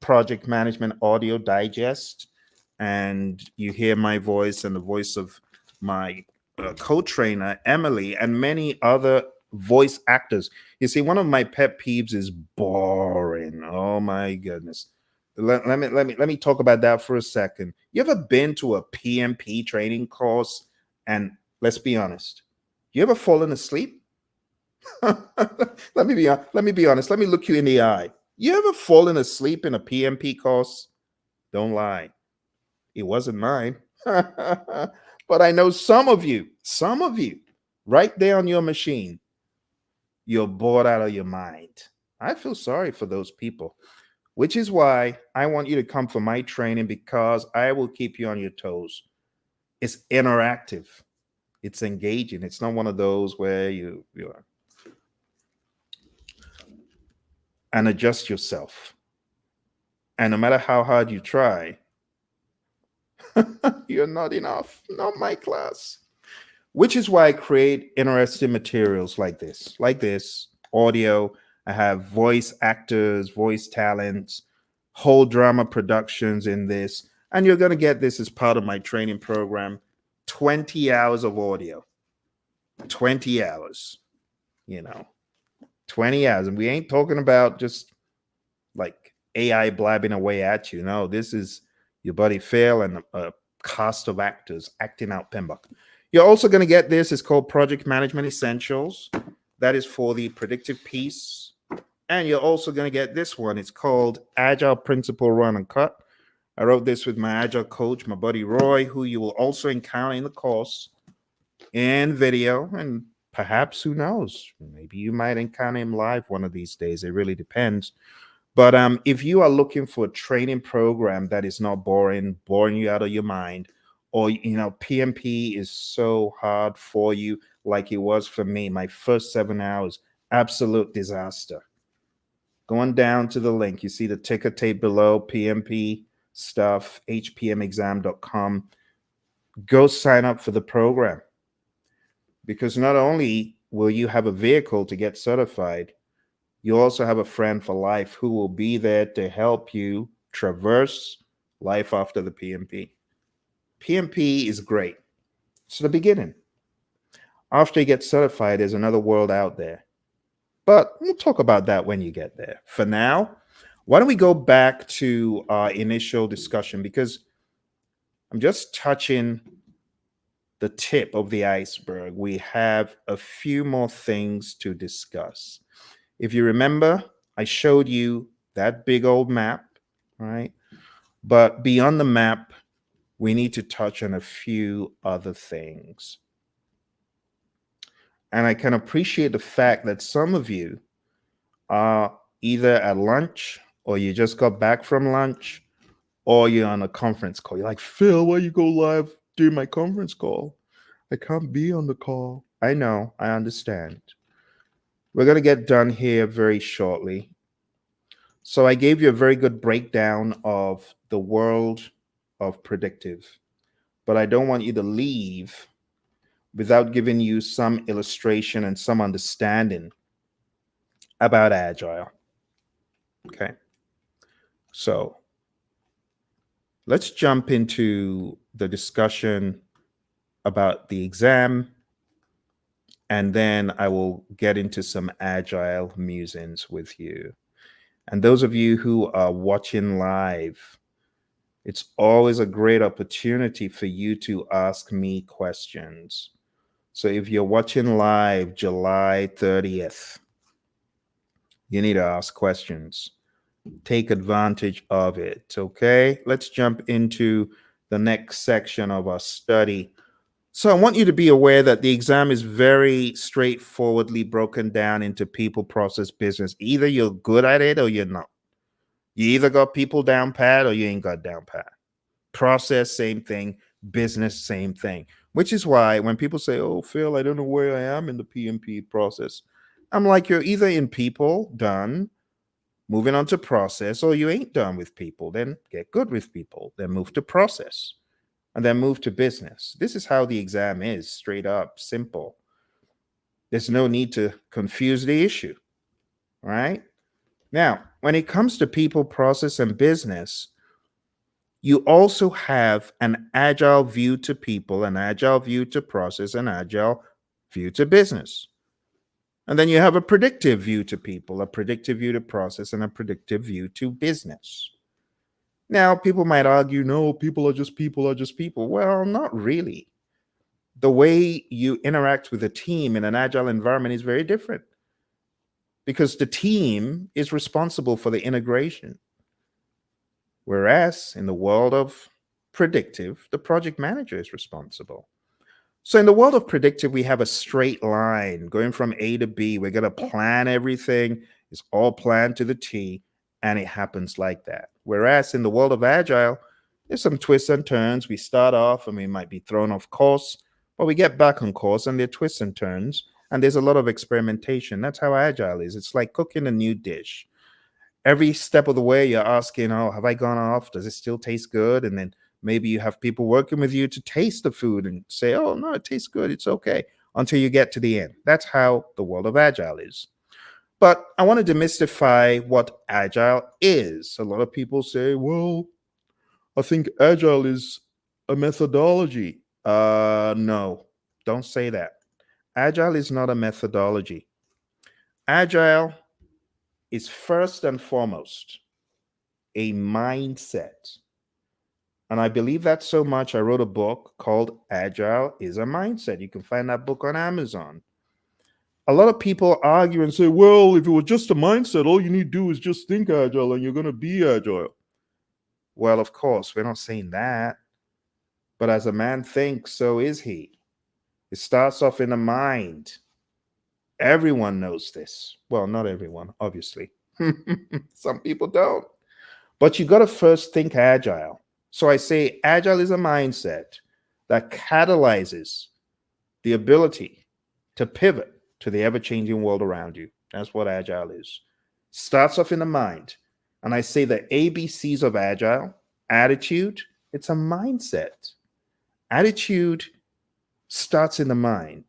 project management audio digest, and you hear my voice and the voice of my co-trainer Emily and many other voice actors. You see, one of my pet peeves is boring. Oh my goodness. Let me talk about that for a second. You ever been to a PMP training course and let's be honest, you ever fallen asleep? Let me be honest. Let me look you in the eye. You ever fallen asleep in a PMP course? Don't lie. It wasn't mine. But I know some of you, right there on your machine, you're bored out of your mind. I feel sorry for those people, which is why I want you to come for my training because I will keep you on your toes. It's interactive, it's engaging. It's not one of those where you are and adjust yourself. And no matter how hard you try, you're not enough. Not my class. Which is why I create interesting materials like this audio. I have voice actors, voice talents, whole drama productions in this. And you're going to get this as part of my training program 20 hours of audio, 20 hours, you know, 20 hours. And we ain't talking about just like AI blabbing away at you. No, this is your buddy Phil and a cast of actors acting out PMBOK. You're also going to get this. It's called Project Management Essentials. That is for the predictive piece. And you're also going to get this one. It's called Agile Principle Run and Cut. I wrote this with my Agile coach, my buddy Roy, who you will also encounter in the course in video. And perhaps, who knows, maybe you might encounter him live one of these days. It really depends. But if you are looking for a training program that is not boring you out of your mind, or PMP is so hard for you like it was for me, my first 7 hours, absolute disaster. Going down to the link, you see the ticker tape below, PMP stuff, hpmexam.com. Go sign up for the program, because not only will you have a vehicle to get certified, you also have a friend for life who will be there to help you traverse life after the PMP. PMP is great. It's the beginning. After you get certified, there's another world out there. But we'll talk about that when you get there. For now, why don't we go back to our initial discussion, because I'm just touching the tip of the iceberg. We have a few more things to discuss. If you remember, I showed you that big old map, right? But beyond the map, we need to touch on a few other things. And I can appreciate the fact that some of you are either at lunch, or you just got back from lunch, or you're on a conference call. You're like, Phil, why you go live during my conference call? I can't be on the call. I know, I understand. We're going to get done here very shortly. So I gave you a very good breakdown of the world of predictive, but I don't want you to leave without giving you some illustration and some understanding about Agile. Okay. So let's jump into the discussion about the exam, and then I will get into some Agile musings with you. And those of you who are watching live, it's always a great opportunity for you to ask me questions. So if you're watching live July 30th, you need to ask questions. Take advantage of it. Okay, let's jump into the next section of our study. So I want you to be aware that the exam is very straightforwardly broken down into people, process, business. Either you're good at it or you're not. You either got people down pat or you ain't got down pat. Process, same thing. Business, same thing. Which is why when people say, oh, Phil, I don't know where I am in the PMP process, I'm like, you're either in people, done, moving on to process, or you ain't done with people. Then get good with people, then move to process, and then move to business. This is how the exam is, straight up, simple. There's no need to confuse the issue, right? Now, when it comes to people, process, and business, you also have an agile view to people, an agile view to process, an agile view to business. And then you have a predictive view to people, a predictive view to process, and a predictive view to business. Now, people might argue, no, people are just people are just people. Well, not really. The way you interact with a team in an agile environment is very different, because the team is responsible for the integration. Whereas in the world of predictive, the project manager is responsible. So in the world of predictive, we have a straight line going from A to B. We're going to plan everything. It's all planned to the T, and it happens like that. Whereas in the world of Agile, there's some twists and turns. We start off and we might be thrown off course, but we get back on course, and there are twists and turns, and there's a lot of experimentation. That's how Agile is. It's like cooking a new dish. Every step of the way, you're asking, oh, have I gone off? Does it still taste good? And then maybe you have people working with you to taste the food and say, oh, no, it tastes good. It's okay, until you get to the end. That's how the world of Agile is. But I want to demystify what Agile is. A lot of people say, well, I think Agile is a methodology. No, don't say that. Agile is not a methodology. Agile is first and foremost a mindset. And I believe that so much, I wrote a book called Agile is a Mindset. You can find that book on Amazon. A lot of people argue and say, well, if it was just a mindset, all you need to do is just think agile and you're going to be agile. Well, of course, we're not saying that. But as a man thinks, so is he. It starts off in the mind. Everyone knows this. Well, not everyone, obviously. Some people don't. But you got to first think agile. So I say agile is a mindset that catalyzes the ability to pivot to the ever-changing world around you. That's what agile is. Starts off in the mind. And I say the ABCs of Agile: attitude, it's a mindset. Attitude starts in the mind.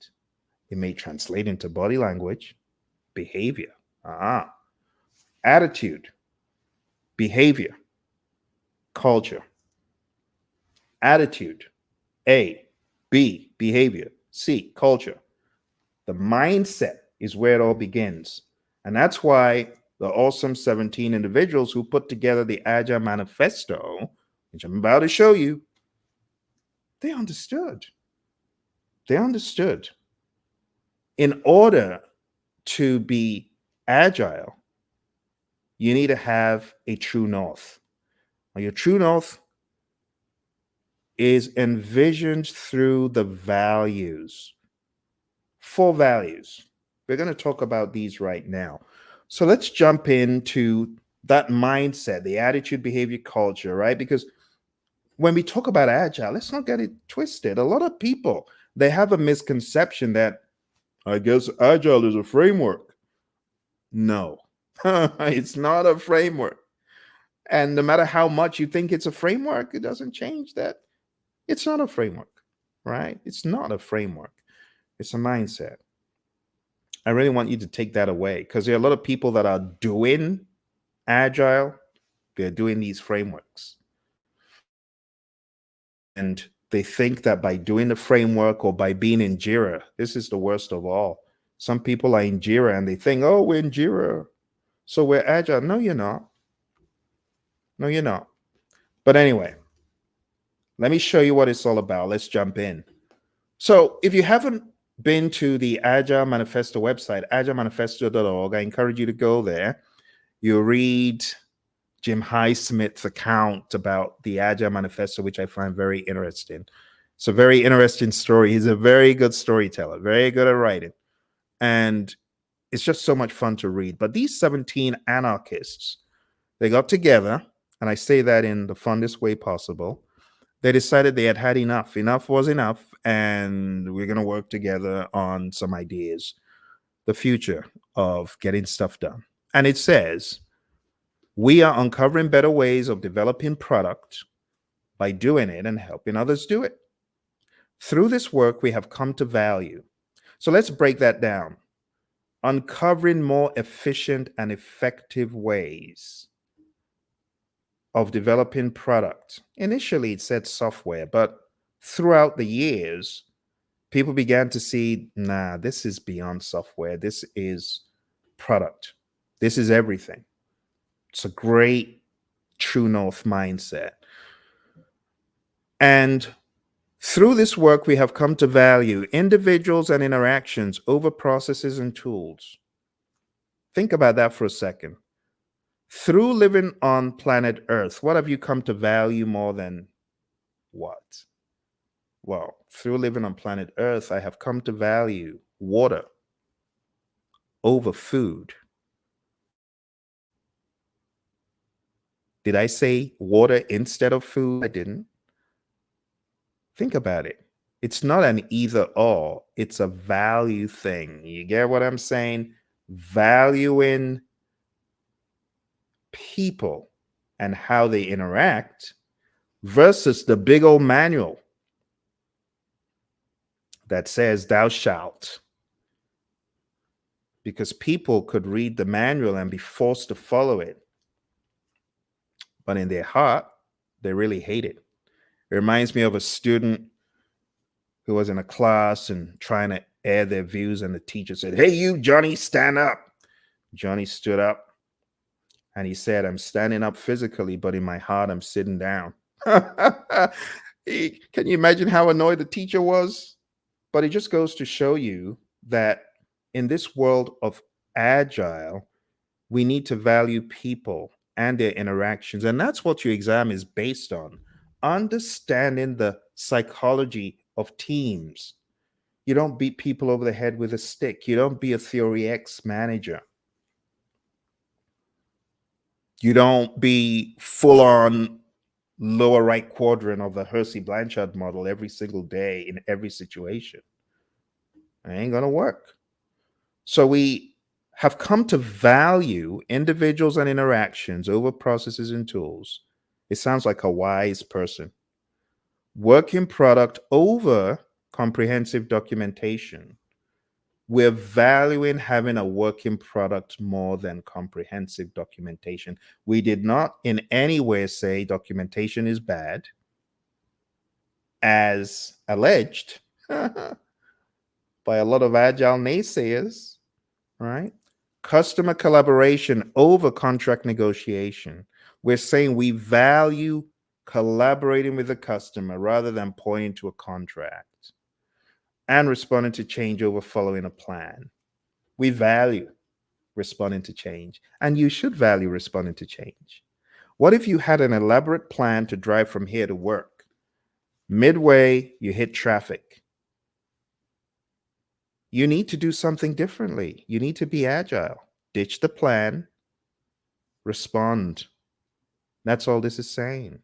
It may translate into body language, behavior. Ah, attitude, behavior, culture. Attitude, A, B, behavior, C, culture. The mindset is where it all begins. And that's why the awesome 17 individuals who put together the Agile Manifesto, which I'm about to show you, they understood. They understood. In order to be agile, you need to have a true north. Now, your true north is envisioned through the values, 4 values. We're going to talk about these right now. So let's jump into that mindset, the attitude, behavior, culture, right? Because when we talk about agile, let's not get it twisted. A lot of people, they have a misconception that, I guess, agile is a framework. No, it's not a framework. And no matter how much you think it's a framework, it doesn't change that it's not a framework, right? It's not a framework. It's a mindset. I really want you to take that away, because there are a lot of people that are doing agile, they're doing these frameworks. And they think that by doing the framework or by being in Jira, this is the worst of all. Some people are in Jira and they think, oh, we're in Jira, so we're agile. No, you're not. No, you're not. But anyway, let me show you what it's all about. Let's jump in. So if you haven't been to the Agile Manifesto website, agilemanifesto.org, I encourage you to go there. You'll read Jim Highsmith's account about the Agile Manifesto, which I find very interesting. It's a very interesting story. He's a very good storyteller, very good at writing. And it's just so much fun to read. But these 17 anarchists, they got together, and I say that in the funnest way possible. They decided they had had enough. Enough was enough, and we're going to work together on some ideas, the future of getting stuff done. And it says, we are uncovering better ways of developing product by doing it and helping others do it. Through this work, we have come to value. So let's break that down. Uncovering more efficient and effective ways of developing product. Initially, it said software, but throughout the years, people began to see, nah, this is beyond software. This is product. This is everything. It's a great true north mindset. And through this work, we have come to value individuals and interactions over processes and tools. Think about that for a second. Through living on planet Earth, what have you come to value more than what? Well, through living on planet Earth, I have come to value water over food. Did I say water instead of food? I didn't. Think about it. It's not an either or, it's a value thing. You get what I'm saying? Valuing people and how they interact versus the big old manual that says, thou shalt. Because people could read the manual and be forced to follow it. But in their heart, they really hate it. It reminds me of a student who was in a class and trying to air their views, and the teacher said, hey, you, Johnny, stand up. Johnny stood up and he said, I'm standing up physically, but in my heart, I'm sitting down. Can you imagine how annoyed the teacher was? But it just goes to show you that in this world of agile, we need to value people and their interactions. And that's what your exam is based on, understanding the psychology of teams. You don't beat people over the head with a stick. You don't be a Theory X manager. You don't be full on lower right quadrant of the Hersey Blanchard model every single day in every situation. It ain't going to work. So we have come to value individuals and interactions over processes and tools. It sounds like a wise person. Working product over comprehensive documentation. We're valuing having a working product more than comprehensive documentation. We did not in any way say documentation is bad, as alleged by a lot of agile naysayers, right? Customer collaboration over contract negotiation. We're saying we value collaborating with the customer rather than pointing to a contract, and responding to change over following a plan. We value responding to change, and you should value responding to change. What if you had an elaborate plan to drive from here to work? Midway, you hit traffic. You need to do something differently. You need to be agile. Ditch the plan, respond. That's all this is saying.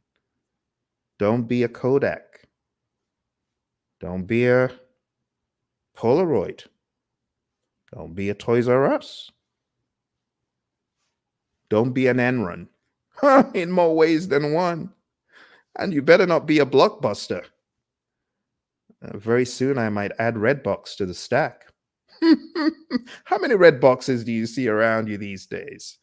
Don't be a Kodak. Don't be a Polaroid. Don't be a Toys R Us. Don't be an Enron. In more ways than one. And you better not be a Blockbuster. Very soon I might add Redbox to the stack. How many red boxes do you see around you these days?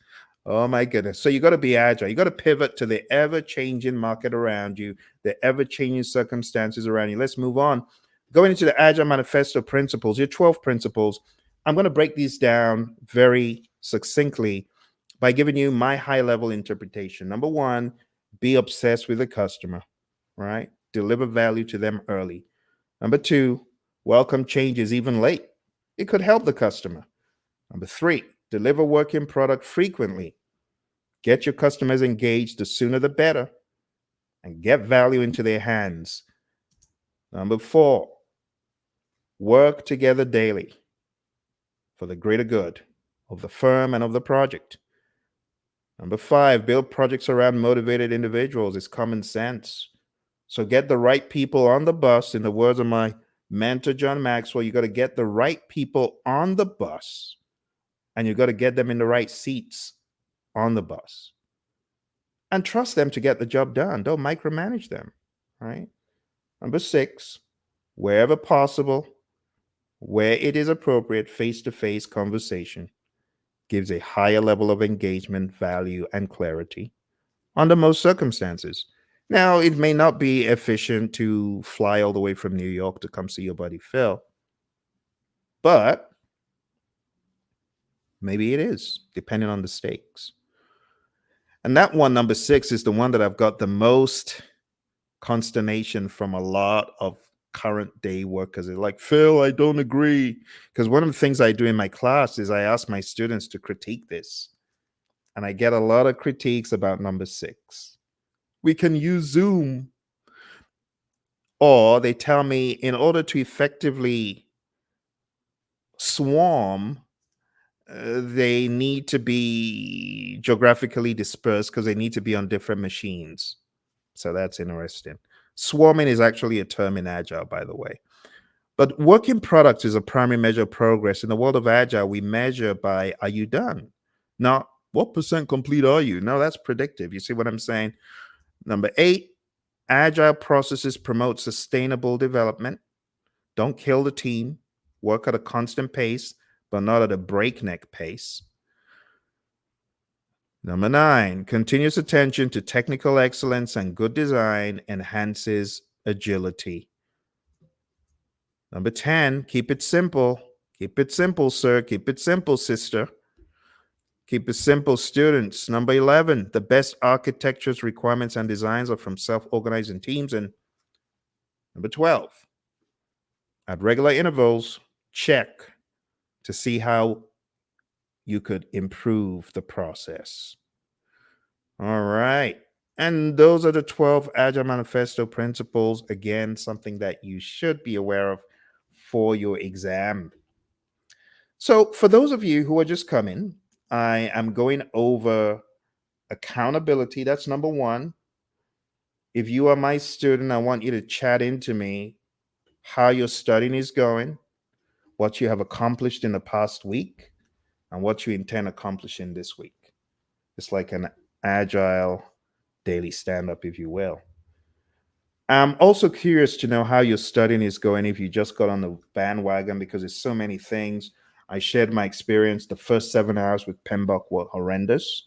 Oh my goodness. So you got to be agile. You got to pivot to the ever changing market around you, the ever changing circumstances around you. Let's move on. Going into the Agile Manifesto principles, your 12 principles. I'm going to break these down very succinctly by giving you my high level interpretation. Number one, be obsessed with the customer, right? Deliver value to them early. Number two, welcome changes even late. It could help the customer. Number three, deliver working product frequently. Get your customers engaged, the sooner the better, and get value into their hands. Number four, work together daily for the greater good of the firm and of the project. Number five, build projects around motivated individuals. It's common sense. So get the right people on the bus. In the words of my mentor, John Maxwell, you got to get the right people on the bus, and you got to get them in the right seats on the bus. And trust them to get the job done. Don't micromanage them, right? Number six, wherever possible, where it is appropriate, face-to-face conversation gives a higher level of engagement, value, and clarity under most circumstances. Now, it may not be efficient to fly all the way from New York to come see your buddy Phil, but maybe it is, depending on the stakes. And that one, number six, is the one that I've got the most consternation from a lot of current day workers. They're like, Phil, I don't agree. Because one of the things I do in my class is I ask my students to critique this. And I get a lot of critiques about number six. We can use Zoom. Or they tell me in order to effectively swarm, they need to be geographically dispersed because they need to be on different machines. So that's interesting. Swarming is actually a term in Agile, by the way. But working product is a primary measure of progress. In the world of Agile, we measure by, are you done? Not what percent complete are you? No, that's predictive. You see what I'm saying? Number eight, Agile processes promote sustainable development. Don't kill the team. Work at a constant pace, but not at a breakneck pace. Number nine, continuous attention to technical excellence and good design enhances agility. Number 10, keep it simple. Keep it simple, sir. Keep it simple, sister. Keep it simple, students. Number 11, the best architectures, requirements, and designs are from self-organizing teams. And number 12, at regular intervals, check to see how you could improve the process. All right. And those are the 12 Agile Manifesto principles. Again, something that you should be aware of for your exam. So, for those of you who are just coming, I am going over accountability. That's number one. If you are my student, I want you to chat into me how your studying is going, what you have accomplished in the past week. and what you intend accomplishing this week. It's like an agile daily stand up, if you will. I'm also curious to know how your studying is going if you just got on the bandwagon because there's so many things. I shared my experience. The first 7 hours with PMBOK were horrendous.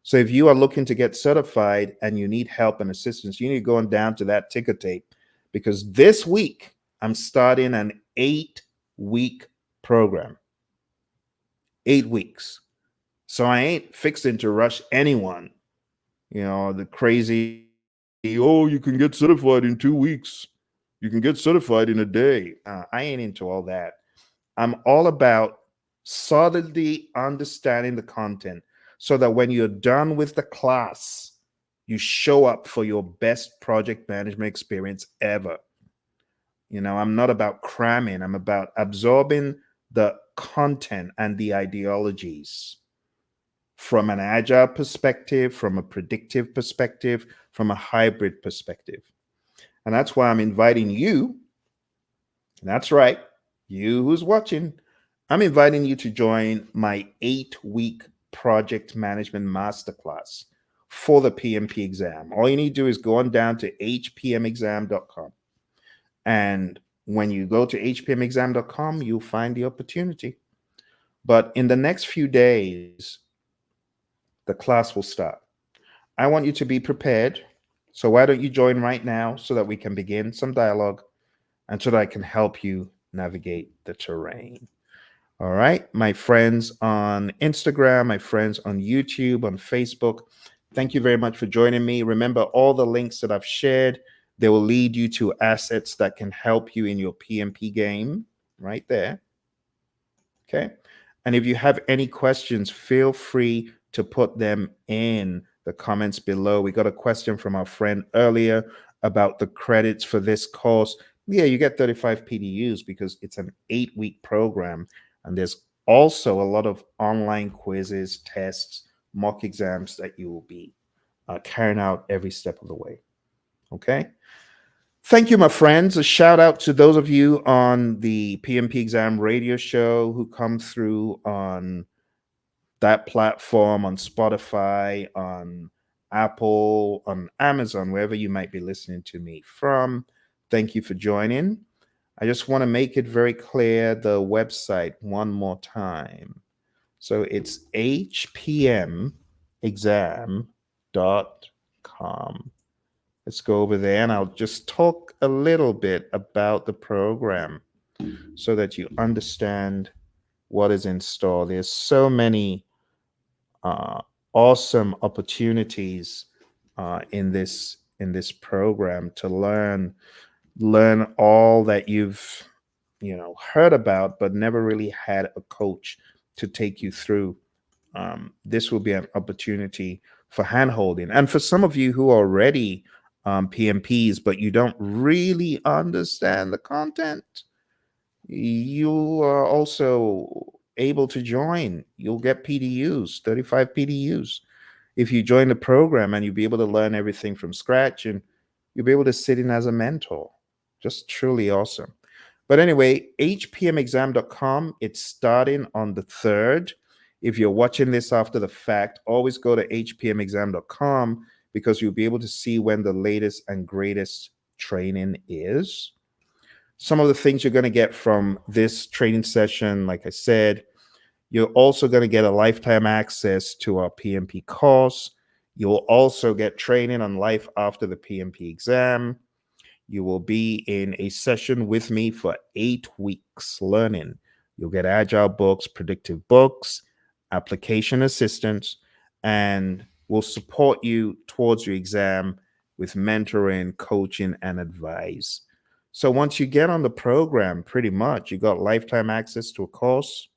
So if you are looking to get certified and you need help and assistance, you need to go on down to that ticker tape because this week I'm starting an 8 week program. 8 weeks. So I ain't fixing to rush anyone. The crazy, oh, you can get certified in 2 weeks. You can get certified in a day. I ain't into all that. I'm all about solidly understanding the content so that when you're done with the class, you show up for your best project management experience ever. I'm not about cramming, I'm about absorbing the content and the ideologies from an agile perspective, from a predictive perspective, from a hybrid perspective. And that's why I'm inviting you, that's right, you who's watching, I'm inviting you to join my 8 week project management masterclass for the PMP exam. All you need to do is go on down to hpmexam.com. And when you go to hpmexam.com, you'll find the opportunity. But in the next few days, the class will start. I want you to be prepared. So why don't you join right now so that we can begin some dialogue and so that I can help you navigate the terrain. All right, my friends on Instagram, my friends on YouTube, on Facebook, thank you very much for joining me. Remember, all the links that I've shared, they will lead you to assets that can help you in your PMP game right there. Okay. And if you have any questions, feel free to put them in the comments below. We got a question from our friend earlier about the credits for this course. Yeah, you get 35 PDUs because it's an 8 week program. And there's also a lot of online quizzes, tests, mock exams that you will be carrying out every step of the way. Okay. Thank you, my friends. A shout out to those of you on the PMP exam radio show who come through on that platform, on Spotify, on Apple, on Amazon, wherever you might be listening to me from. Thank you for joining. I just want to make it very clear the website one more time. So it's hpmexam.com. Let's go over there and I'll just talk a little bit about the program so that you understand what is in store. There's so many uh, awesome opportunities in this program to learn all that you've heard about but never really had a coach to take you through. This will be an opportunity for handholding. And for some of you who are already PMPs, but you don't really understand the content, you are also able to join. You'll get PDUs, 35 PDUs. If you join the program and you'll be able to learn everything from scratch and you'll be able to sit in as a mentor. Just truly awesome. But anyway, hpmexam.com, it's starting on the 3rd. If you're watching this after the fact, always go to hpmexam.com because you'll be able to see when the latest and greatest training is. Some of the things you're going to get from this training session, like I said, you're also going to get a lifetime access to our PMP course. You'll also get training on life after the PMP exam. You will be in a session with me for 8 weeks learning. You'll get agile books, predictive books, application assistance, and we'll support you towards your exam with mentoring, coaching, and advice. So once you get on the program, pretty much you got lifetime access to a course.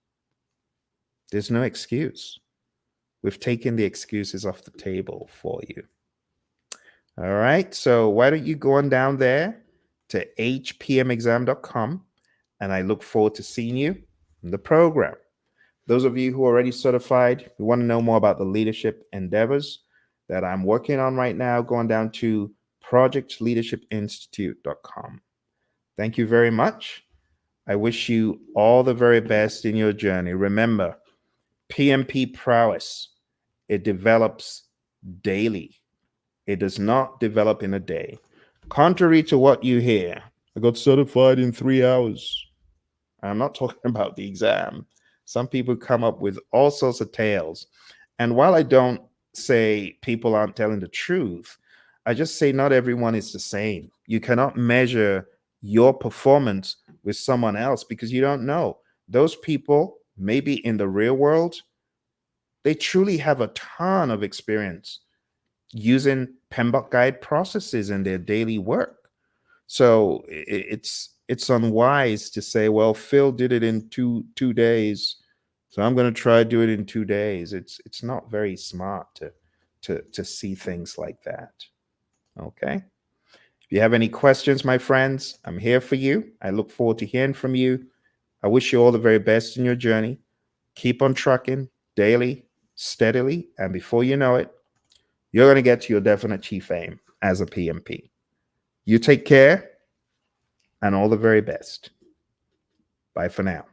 There's no excuse. We've taken the excuses off the table for you. All right. So why don't you go on down there to hpmexam.com and I look forward to seeing you in the program. Those of you who are already certified, who want to know more about the leadership endeavors that I'm working on right now, going down to projectleadershipinstitute.com. Thank you very much. I wish you all the very best in your journey. Remember, PMP prowess, it develops daily. It does not develop in a day. Contrary to what you hear, I got certified in 3 hours. I'm not talking about the exam. Some people come up with all sorts of tales. And while I don't say people aren't telling the truth, I just say not everyone is the same. You cannot measure your performance with someone else because you don't know. Those people, maybe in the real world, they truly have a ton of experience using PMBOK guide processes in their daily work. So it's unwise to say, well, Phil did it in two days, so I'm going to try to do it in 2 days. It's not very smart to see things like that. Okay. If you have any questions, my friends, I'm here for you. I look forward to hearing from you. I wish you all the very best in your journey. Keep on trucking daily, steadily, and before you know it, you're going to get to your definite chief aim as a PMP. You take care and all the very best. Bye for now.